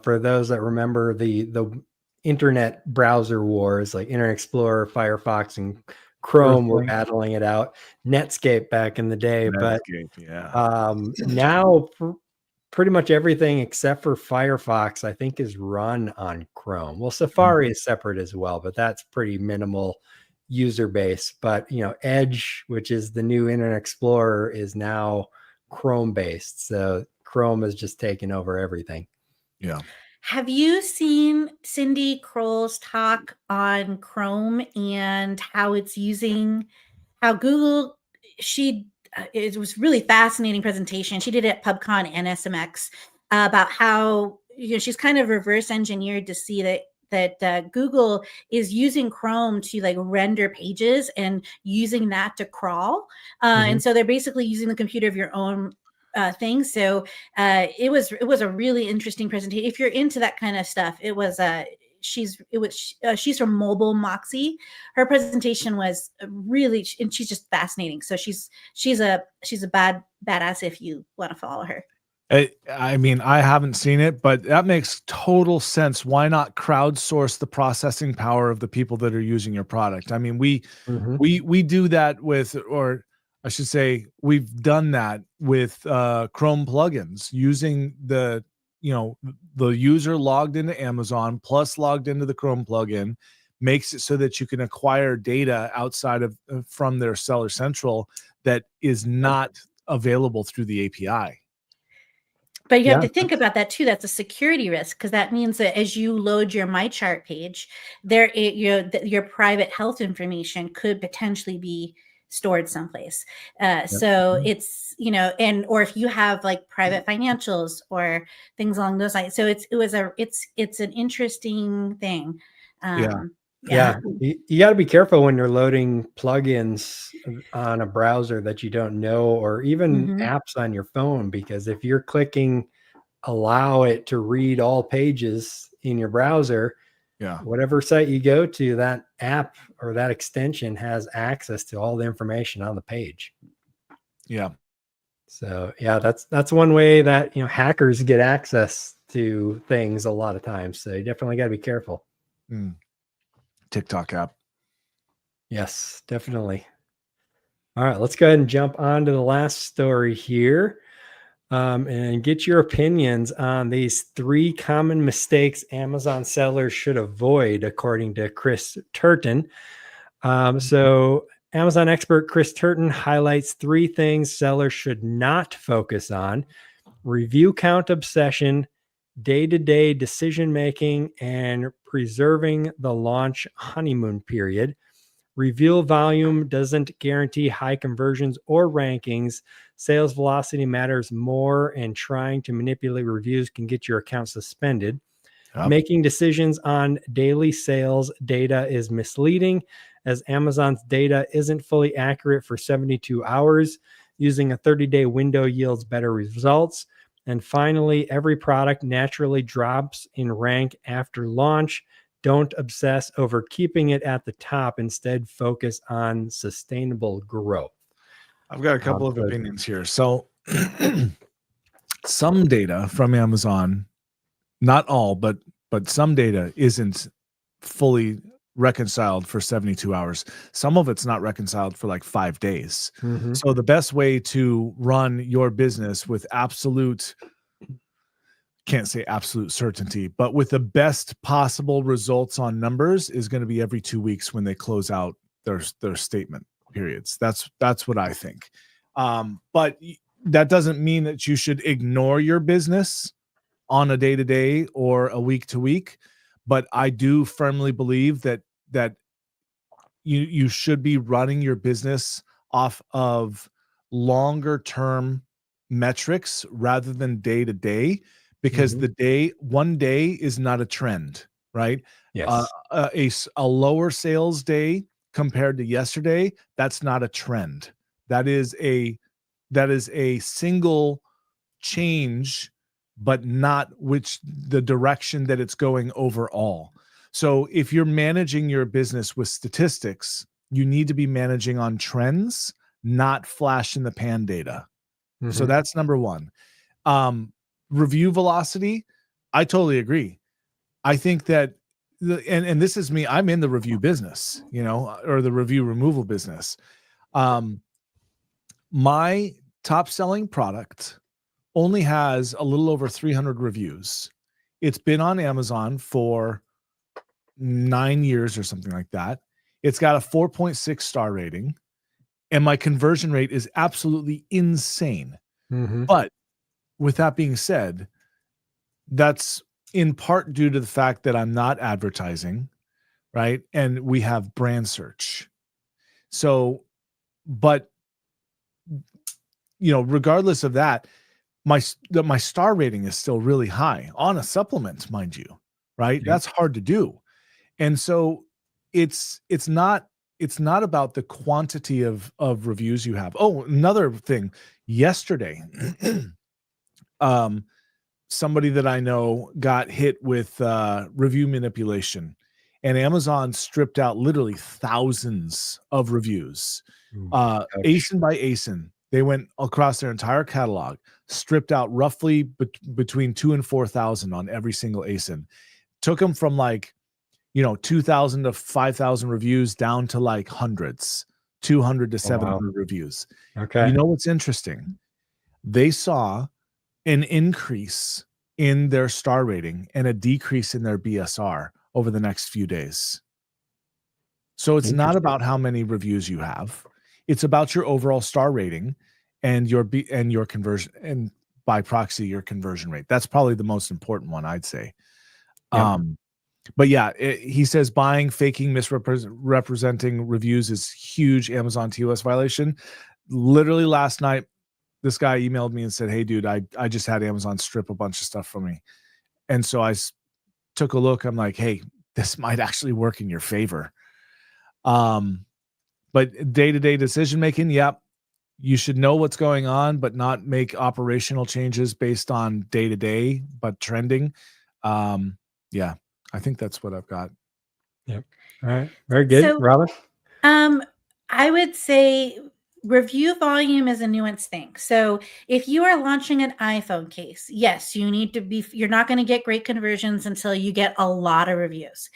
for those that remember the internet browser wars, like Internet Explorer, Firefox, and Chrome were battling it out. Netscape back in the day, but now pretty much everything except for Firefox, I think, is run on Chrome. Well, Safari is separate as well, but that's pretty minimal user base. But Edge, which is the new Internet Explorer, is now Chrome based. So Chrome has just taken over everything. Yeah. Have you seen Cindy Kroll's talk on Chrome and how it's using how Google, it was really fascinating presentation. She did it at PubCon and SMX about how she's kind of reverse engineered to see that Google is using Chrome to like render pages and using that to crawl. And so they're basically using the computer of your own thing. So it was a really interesting presentation. If you're into that kind of stuff, she's from Mobile Moxie. Her presentation was really, and she's just fascinating. So she's a badass if you want to follow her. I mean, I haven't seen it, but that makes total sense. Why not crowdsource the processing power of the people that are using your product? I mean, we do that with, or I should say, we've done that with Chrome plugins using the user logged into Amazon plus logged into the Chrome plugin makes it so that you can acquire data outside of from their Seller Central that is not available through the API. But you have to think about that too. That's a security risk, because that means that as you load your My Chart page, your private health information could potentially be stored someplace. So it's, or if you have like private financials or things along those lines. So it's an interesting thing. You got to be careful when you're loading plugins on a browser that you don't know, or even apps on your phone, because if you're clicking allow it to read all pages in your browser, whatever site you go to, that app or that extension has access to all the information on the page. So that's one way that hackers get access to things a lot of times. So you definitely got to be careful. TikTok app. Yes, definitely. All right, let's go ahead and jump on to the last story here, and get your opinions on these 3 common mistakes Amazon sellers should avoid, according to Chris Turton. So Amazon expert Chris Turton highlights 3 things sellers should not focus on: review count obsession, day-to-day decision-making, and preserving the launch honeymoon period. Review volume doesn't guarantee high conversions or rankings. Sales velocity matters more, and trying to manipulate reviews can get your account suspended. Making decisions on daily sales data is misleading, as Amazon's data isn't fully accurate for 72 hours. Using a 30-day window yields better results. And finally, every product naturally drops in rank after launch. Don't obsess over keeping it at the top. Instead, focus on sustainable growth. I've got a couple of opinions here. So some data from Amazon, not all, but some data isn't fully reconciled for 72 hours. Some of it's not reconciled for like 5 days. So the best way to run your business with can't say absolute certainty, but with the best possible results on numbers is going to be every 2 weeks when they close out their statement periods. That's what I think. But that doesn't mean that you should ignore your business on a day-to-day or a week-to-week. But I do firmly believe that you should be running your business off of longer term metrics rather than day-to-day, because one day is not a trend, right? Yes. A lower sales day compared to yesterday, that's not a trend. That is a single change, but not the direction that it's going overall. So if you're managing your business with statistics, you need to be managing on trends, not flash in the pan data. So that's number one. Review velocity, I totally agree. I think that and this is me, I'm in the review business, or the review removal business. My top selling product only has a little over 300 reviews. It's been on Amazon for 9 years or something like that. It's got a 4.6 star rating, and my conversion rate is absolutely insane. Mm-hmm. But with that being said, that's in part due to the fact that I'm not advertising, right? And we have brand search. So, but regardless of that, my star rating is still really high on a supplement, mind you, right? Yep. That's hard to do. And so it's not about the quantity of reviews you have. Oh, another thing, yesterday, somebody that I know got hit with review manipulation, and Amazon stripped out literally thousands of reviews. ASIN by ASIN, they went across their entire catalog, stripped out roughly between 2,000 and 4,000 on every single ASIN. Took them from 2,000 to 5,000 reviews down to hundreds, 200 to 700 reviews. Okay. You know what's interesting? They saw an increase in their star rating and a decrease in their BSR over the next few days. So it's not about how many reviews you have. It's about your overall star rating and your conversion, and by proxy, your conversion rate. That's probably the most important one, I'd say. Yep. But yeah, he says buying, faking, misrepresenting reviews is huge Amazon TOS violation. Literally last night, this guy emailed me and said, "Hey, dude, I just had Amazon strip a bunch of stuff from me." And so I took a look. I'm like, "Hey, this might actually work in your favor." But day-to-day decision making, yep, you should know what's going on, but not make operational changes based on day-to-day, but trending. Yeah, I think that's what I've got. Yep. All right. Very good. So, Robin? I would say review volume is a nuanced thing. So if you are launching an iPhone case, yes, you're not going to get great conversions until you get a lot of reviews.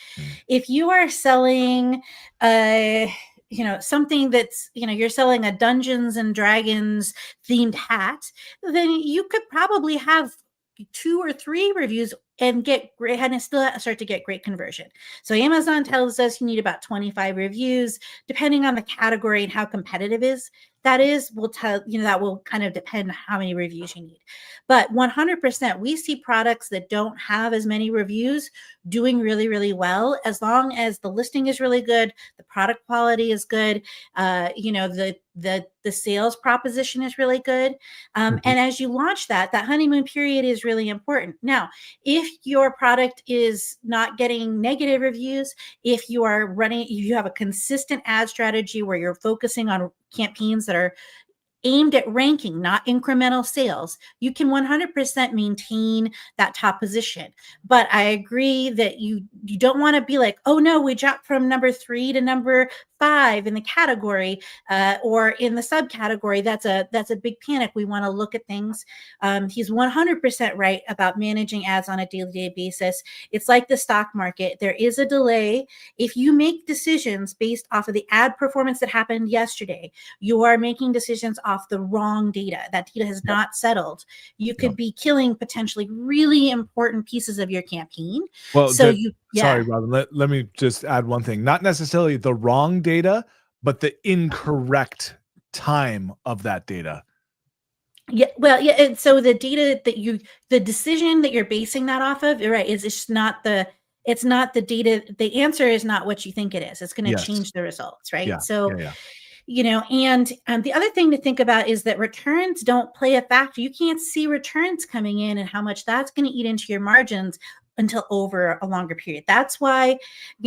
If you are selling, something that's, you're selling a Dungeons and Dragons themed hat, then you could probably have 2 or 3 reviews and get great, and still start to get great conversion. So Amazon tells us you need about 25 reviews, depending on the category and how competitive that will tell, that will kind of depend on how many reviews you need. But 100%, we see products that don't have as many reviews doing really, really well, as long as the listing is really good, the product quality is good, the sales proposition is really good. And as you launch that honeymoon period is really important. Now, if your product is not getting negative reviews, if you have a consistent ad strategy where you're focusing on campaigns that are aimed at ranking, not incremental sales, you can 100% maintain that top position. But I agree that you don't want to be like, oh no, we dropped from number 3 to number 5 in the category or in the subcategory. That's a big panic. We want to look at things. He's 100% right about managing ads on a daily basis. It's like the stock market. There is a delay. If you make decisions based off of the ad performance that happened yesterday, you are making decisions off the wrong data. That data has not settled. You could be killing potentially really important pieces of your campaign. Well, so sorry, Robin, let me just add one thing. Not necessarily the wrong data, but the incorrect time of that data. Yeah, well, yeah, and so the data the decision that you're basing that off of, right, is it's not the data. The answer is not what you think it is. It's going to change the results, right? Yeah. So, yeah. And the other thing to think about is that returns don't play a factor. You can't see returns coming in and how much that's going to eat into your margins until over a longer period. That's why,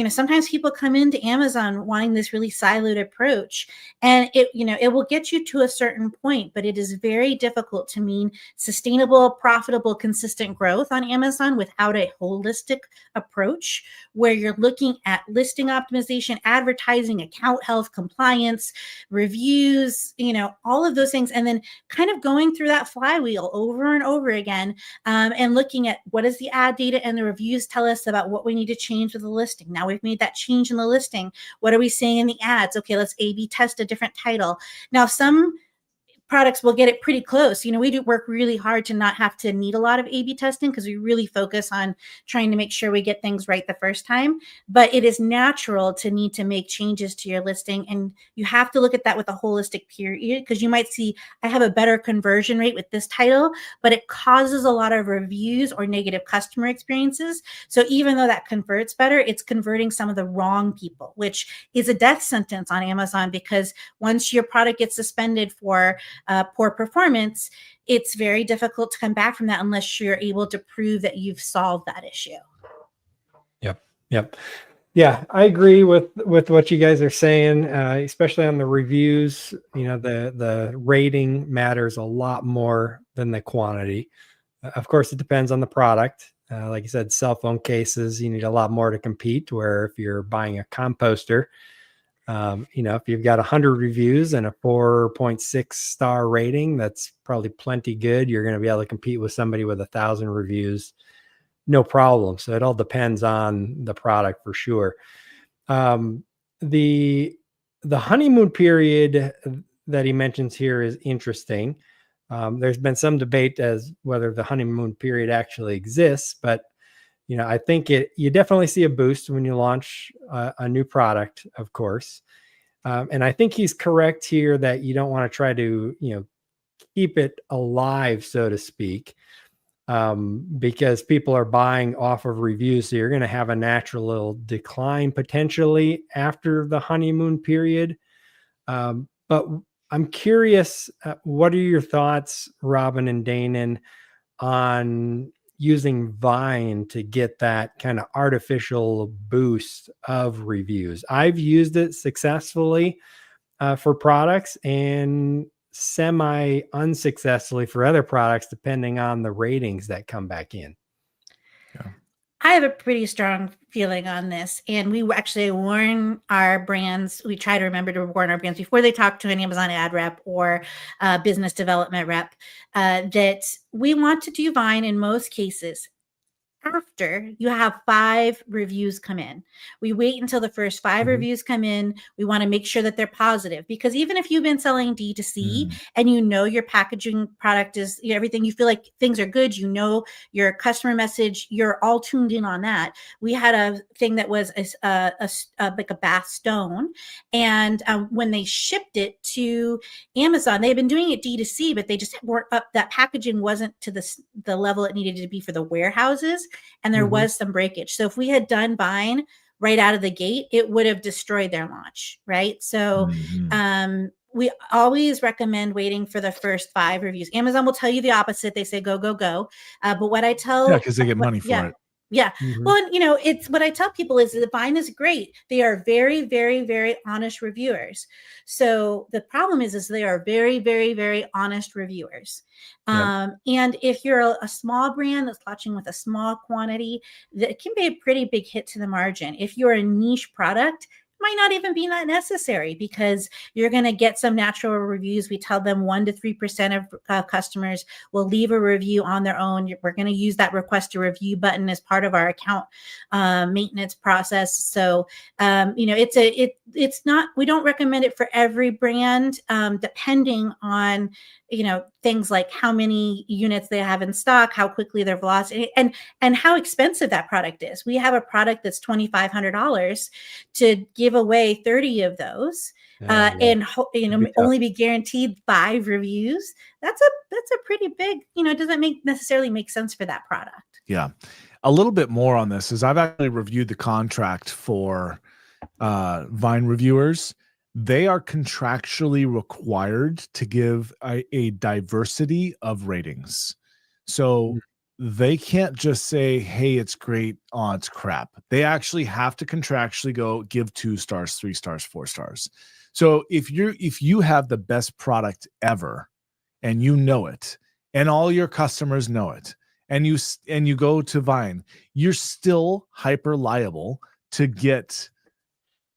sometimes people come into Amazon wanting this really siloed approach, and it will get you to a certain point, but it is very difficult to mean sustainable, profitable, consistent growth on Amazon without a holistic approach where you're looking at listing optimization, advertising, account health, compliance, reviews, all of those things, and then kind of going through that flywheel over and over again, and looking at what does the ad data and the reviews tell us about what we need to change with the listing. Now we've made that change in the listing. What are we seeing in the ads? Okay, let's A/B test a different title. Now some products will get it pretty close. We do work really hard to not have to need a lot of A/B testing because we really focus on trying to make sure we get things right the first time. But it is natural to need to make changes to your listing. And you have to look at that with a holistic period, because you might see, I have a better conversion rate with this title, but it causes a lot of reviews or negative customer experiences. So even though that converts better, it's converting some of the wrong people, which is a death sentence on Amazon, because once your product gets suspended for poor performance, it's very difficult to come back from that unless you're able to prove that you've solved that issue. Yep. Yeah, I agree with what you guys are saying, especially on the reviews. The rating matters a lot more than the quantity. Of course, it depends on the product. Like you said, cell phone cases, you need a lot more to compete, where if you're buying a composter, if you've got 100 reviews and a 4.6 star rating, that's probably plenty good. You're going to be able to compete with somebody with 1,000 reviews, no problem. So it all depends on the product for sure. The honeymoon period that he mentions here is interesting. There's been some debate as whether the honeymoon period actually exists, but I think you definitely see a boost when you launch a new product, of course. And I think he's correct here that you don't want to try to, keep it alive, so to speak, because people are buying off of reviews. So you're going to have a natural little decline potentially after the honeymoon period. But I'm curious, what are your thoughts, Robin and Danon, on using Vine to get that kind of artificial boost of reviews? I've used it successfully for products and semi unsuccessfully for other products, depending on the ratings that come back in. Yeah. I have a pretty strong feeling on this, and we actually warn our brands. We try to remember to warn our brands before they talk to an Amazon ad rep or business development rep that we want to do Vine in most cases after you have 5 reviews come in. We wait until the first 5 reviews come in. We want to make sure that they're positive, because even if you've been selling D2C and your packaging product is everything, you feel like things are good, your customer message, you're all tuned in on that. We had a thing that was like a bath stone, and when they shipped it to Amazon, they had been doing it D2C, but they just weren't up. That packaging wasn't to the level it needed to be for the warehouses. And there was some breakage. So if we had done Vine right out of the gate, it would have destroyed their launch, right? So we always recommend waiting for the first 5 reviews. Amazon will tell you the opposite. They say, go, go, go. But what I tell... Yeah, because they get money for it. Yeah. Well, it's what I tell people is that Vine is great. They are very, very, very honest reviewers. So the problem is they are very, very, very honest reviewers. And if you're a small brand that's launching with a small quantity, that can be a pretty big hit to the margin. If you're a niche product, might not even be that necessary, because you're going to get some natural reviews. We tell them 1 to 3% of customers will leave a review on their own. We're going to use that request a review button as part of our account maintenance process. So, it's not, we don't recommend it for every brand, depending on, things like how many units they have in stock, how quickly their velocity, and how expensive that product is. We have a product that's $2,500 to give away 30 of those, and only be guaranteed 5 reviews. That's a pretty big, it doesn't necessarily make sense for that product. Yeah. A little bit more on this is I've actually reviewed the contract for Vine reviewers. They are contractually required to give a diversity of ratings. So they can't just say, hey, it's great. Oh, it's crap. They actually have to contractually go give 2 stars, 3 stars, 4 stars. So if you have the best product ever and you know it, and all your customers know it, and you go to Vine, you're still hyper liable to get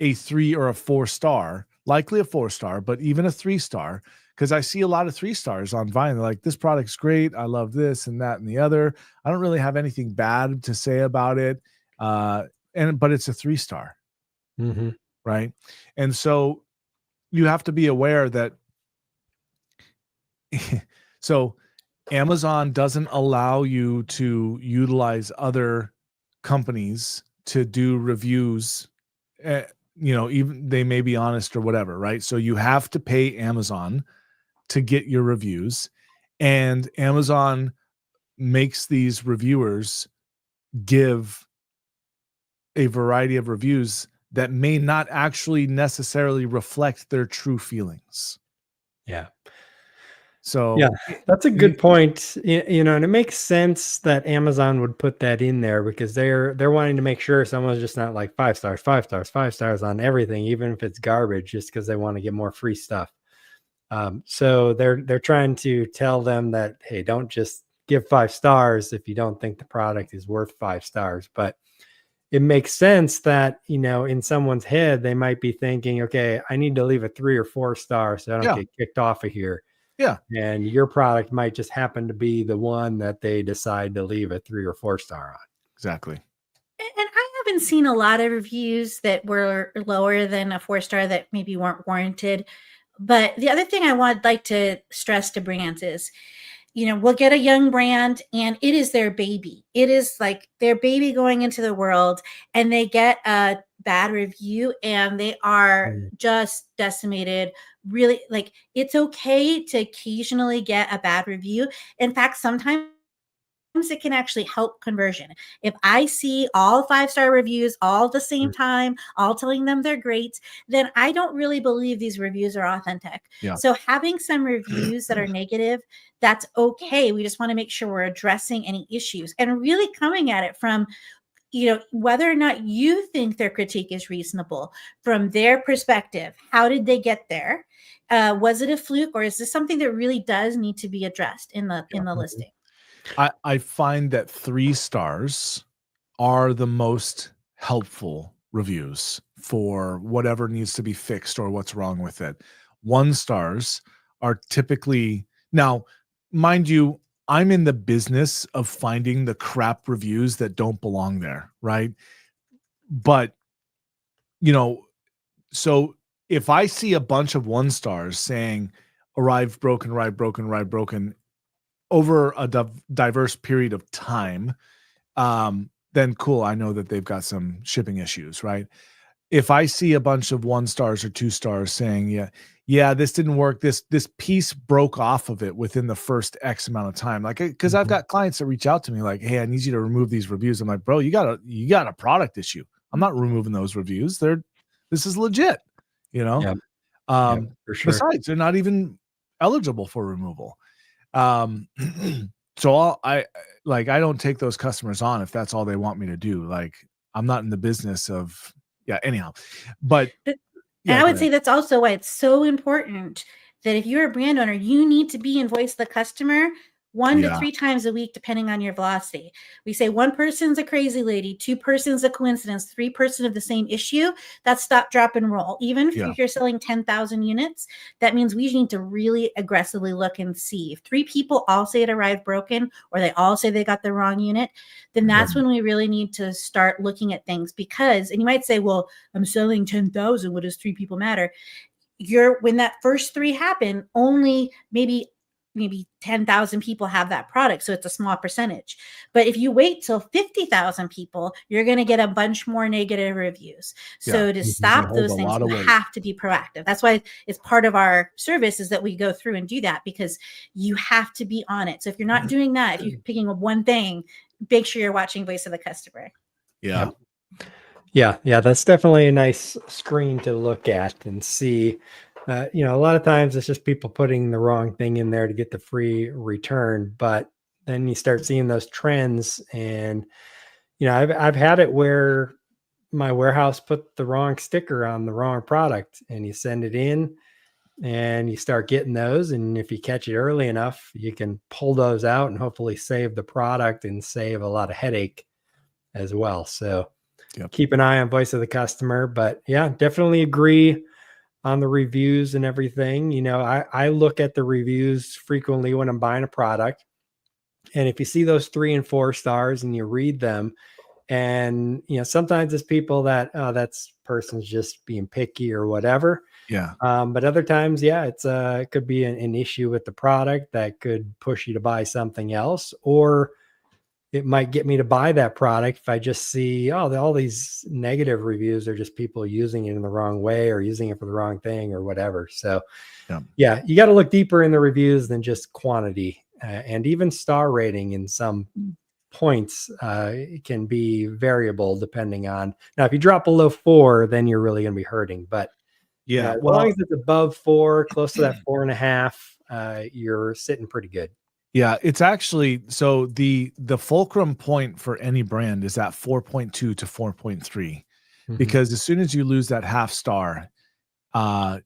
a 3 or a 4 star, likely a 4 star, but even a 3 star, because I see a lot of 3 stars on Vine. They're like, this product's great. I love this and that and the other. I don't really have anything bad to say about it. But it's a 3 star, Mm-hmm. right? And so you have to be aware that so Amazon doesn't allow you to utilize other companies to do reviews. Even they may be honest or whatever, right? So you have to pay Amazon to get your reviews, and Amazon makes these reviewers give a variety of reviews that may not actually necessarily reflect their true feelings. Yeah. So yeah, that's a good point. And it makes sense that Amazon would put that in there because they're wanting to make sure someone's just not like 5 stars, 5 stars, 5 stars on everything, even if it's garbage, just because they want to get more free stuff. So they're trying to tell them that, hey, don't just give 5 stars if you don't think the product is worth 5 stars. But it makes sense that, in someone's head, they might be thinking, okay, I need to leave a 3 or 4 star so I don't get kicked off of here. Yeah. And your product might just happen to be the one that they decide to leave a 3 or 4 star on. Exactly. And I haven't seen a lot of reviews that were lower than a 4 star that maybe weren't warranted. But the other thing I would like to stress to brands is, we'll get a young brand and it is their baby. It is like their baby going into the world, and they get a bad review and they are just decimated. Really, like, it's okay to occasionally get a bad review. In fact, sometimes it can actually help conversion. If I see all 5-star reviews all at the same time, all telling them they're great, then I don't really believe these reviews are authentic. Yeah. So having some reviews that are negative, that's okay. We just want to make sure we're addressing any issues and really coming at it from, whether or not you think their critique is reasonable from their perspective. How did they get there? Was it a fluke, or is this something that really does need to be addressed in the listing? I find that 3 stars are the most helpful reviews for whatever needs to be fixed or what's wrong with it. 1 stars are typically, now, mind you, I'm in the business of finding the crap reviews that don't belong there, right? But, so if I see a bunch of 1 stars saying arrived broken, arrived broken, arrived broken, over a diverse period of time, then cool. I know that they've got some shipping issues, right? If I see a bunch of 1 stars or 2 stars saying, yeah, this didn't work. This piece broke off of it within the first X amount of time. Like, because I've got clients that reach out to me like, hey, I need you to remove these reviews. I'm like, bro, you got a product issue. I'm not removing those reviews. This is legit, Yeah, for sure. Besides, they're not even eligible for removal. So I don't take those customers on if that's all they want me to do. Like, I'm not in the business of, anyhow, but and I would say that's also why it's so important that if you're a brand owner, you need to be in voice of the customer 1 to 3 times a week, depending on your velocity. We say 1 person's a crazy lady, 2 persons a coincidence, 3 person of the same issue. That's stop, drop, and roll. Even if you're selling 10,000 units, that means we need to really aggressively look and see. If 3 people all say it arrived broken, or they all say they got the wrong unit, then that's when we really need to start looking at things. Because, and you might say, well, I'm selling 10,000. What does 3 people matter? When that first 3 happen, only maybe 10,000 people have that product. So it's a small percentage. But if you wait till 50,000 people, you're going to get a bunch more negative reviews. So to stop those things, you have to be proactive. That's why it's part of our service is that we go through and do that, because you have to be on it. So if you're not doing that, if you're picking up one thing, make sure you're watching voice of the customer. Yeah, that's definitely a nice screen to look at and see. A lot of times it's just people putting the wrong thing in there to get the free return, but then you start seeing those trends. And, I've had it where my warehouse put the wrong sticker on the wrong product, and you send it in and you start getting those. And if you catch it early enough, you can pull those out and hopefully save the product and save a lot of headache as well. So keep an eye on voice of the customer. But yeah, definitely agree on the reviews and everything. I look at the reviews frequently when I'm buying a product. And if you see those 3 and 4 stars and you read them, and sometimes it's people that that's person's just being picky or whatever. Yeah. But other times, it could be an issue with the product that could push you to buy something else, or it might get me to buy that product if I just see, all these negative reviews are just people using it in the wrong way or using it for the wrong thing or whatever. So you got to look deeper in the reviews than just quantity, and even star rating in some points can be variable depending on. Now, if you drop below 4, then you're really going to be hurting. But as long as it's above 4, close to that 4.5, you're sitting pretty good. Yeah, it's actually, so the fulcrum point for any brand is at 4.2 to 4.3, because as soon as you lose that half star,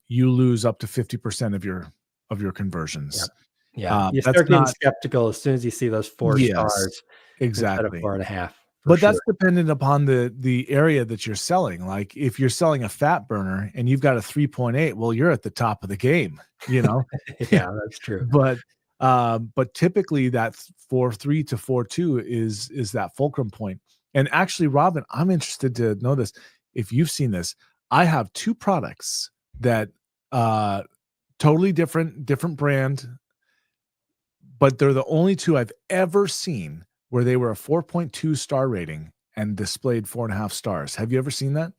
you lose up to 50% of your conversions. Yeah, you start getting skeptical as soon as you see those 4 stars. Exactly. Instead of 4.5. But that's dependent upon the area that you're selling. Like if you're selling a fat burner and you've got a 3.8, well, you're at the top of the game, Yeah, that's true. But typically that 4.3 to 4.2 is that fulcrum point. And actually, Robin, I'm interested to know this. If you've seen this, I have 2 products that totally different brand, but they're the only 2 I've ever seen where they were a 4.2 star rating and displayed 4.5 stars. Have you ever seen that?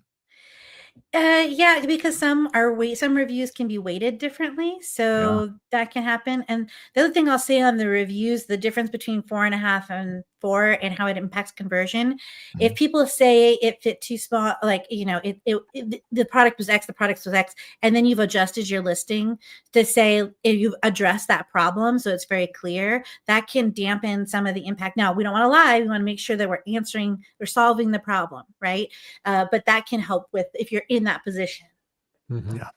Yeah, because some reviews can be weighted differently, so that can happen. And the other thing I'll say on the reviews, the difference between 4.5 and 4 and how it impacts conversion. If people say it fit too small, like the product was X, the product was X, and then you've adjusted your listing to say if you've addressed that problem, so it's very clear, that can dampen some of the impact. Now, we don't want to lie; we want to make sure that we're solving the problem, right? But that can help with if you're in that position. Yeah,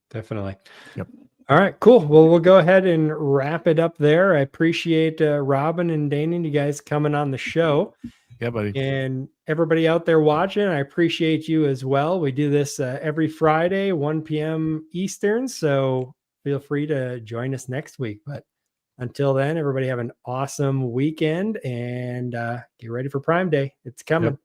definitely. Yep. All right, cool. Well, we'll go ahead and wrap it up there. I appreciate Robin and Daniel, you guys coming on the show. Yeah, buddy. And everybody out there watching, I appreciate you as well. We do this every Friday, 1 p.m. Eastern. So feel free to join us next week. But until then, everybody have an awesome weekend and get ready for Prime Day. It's coming. Yep.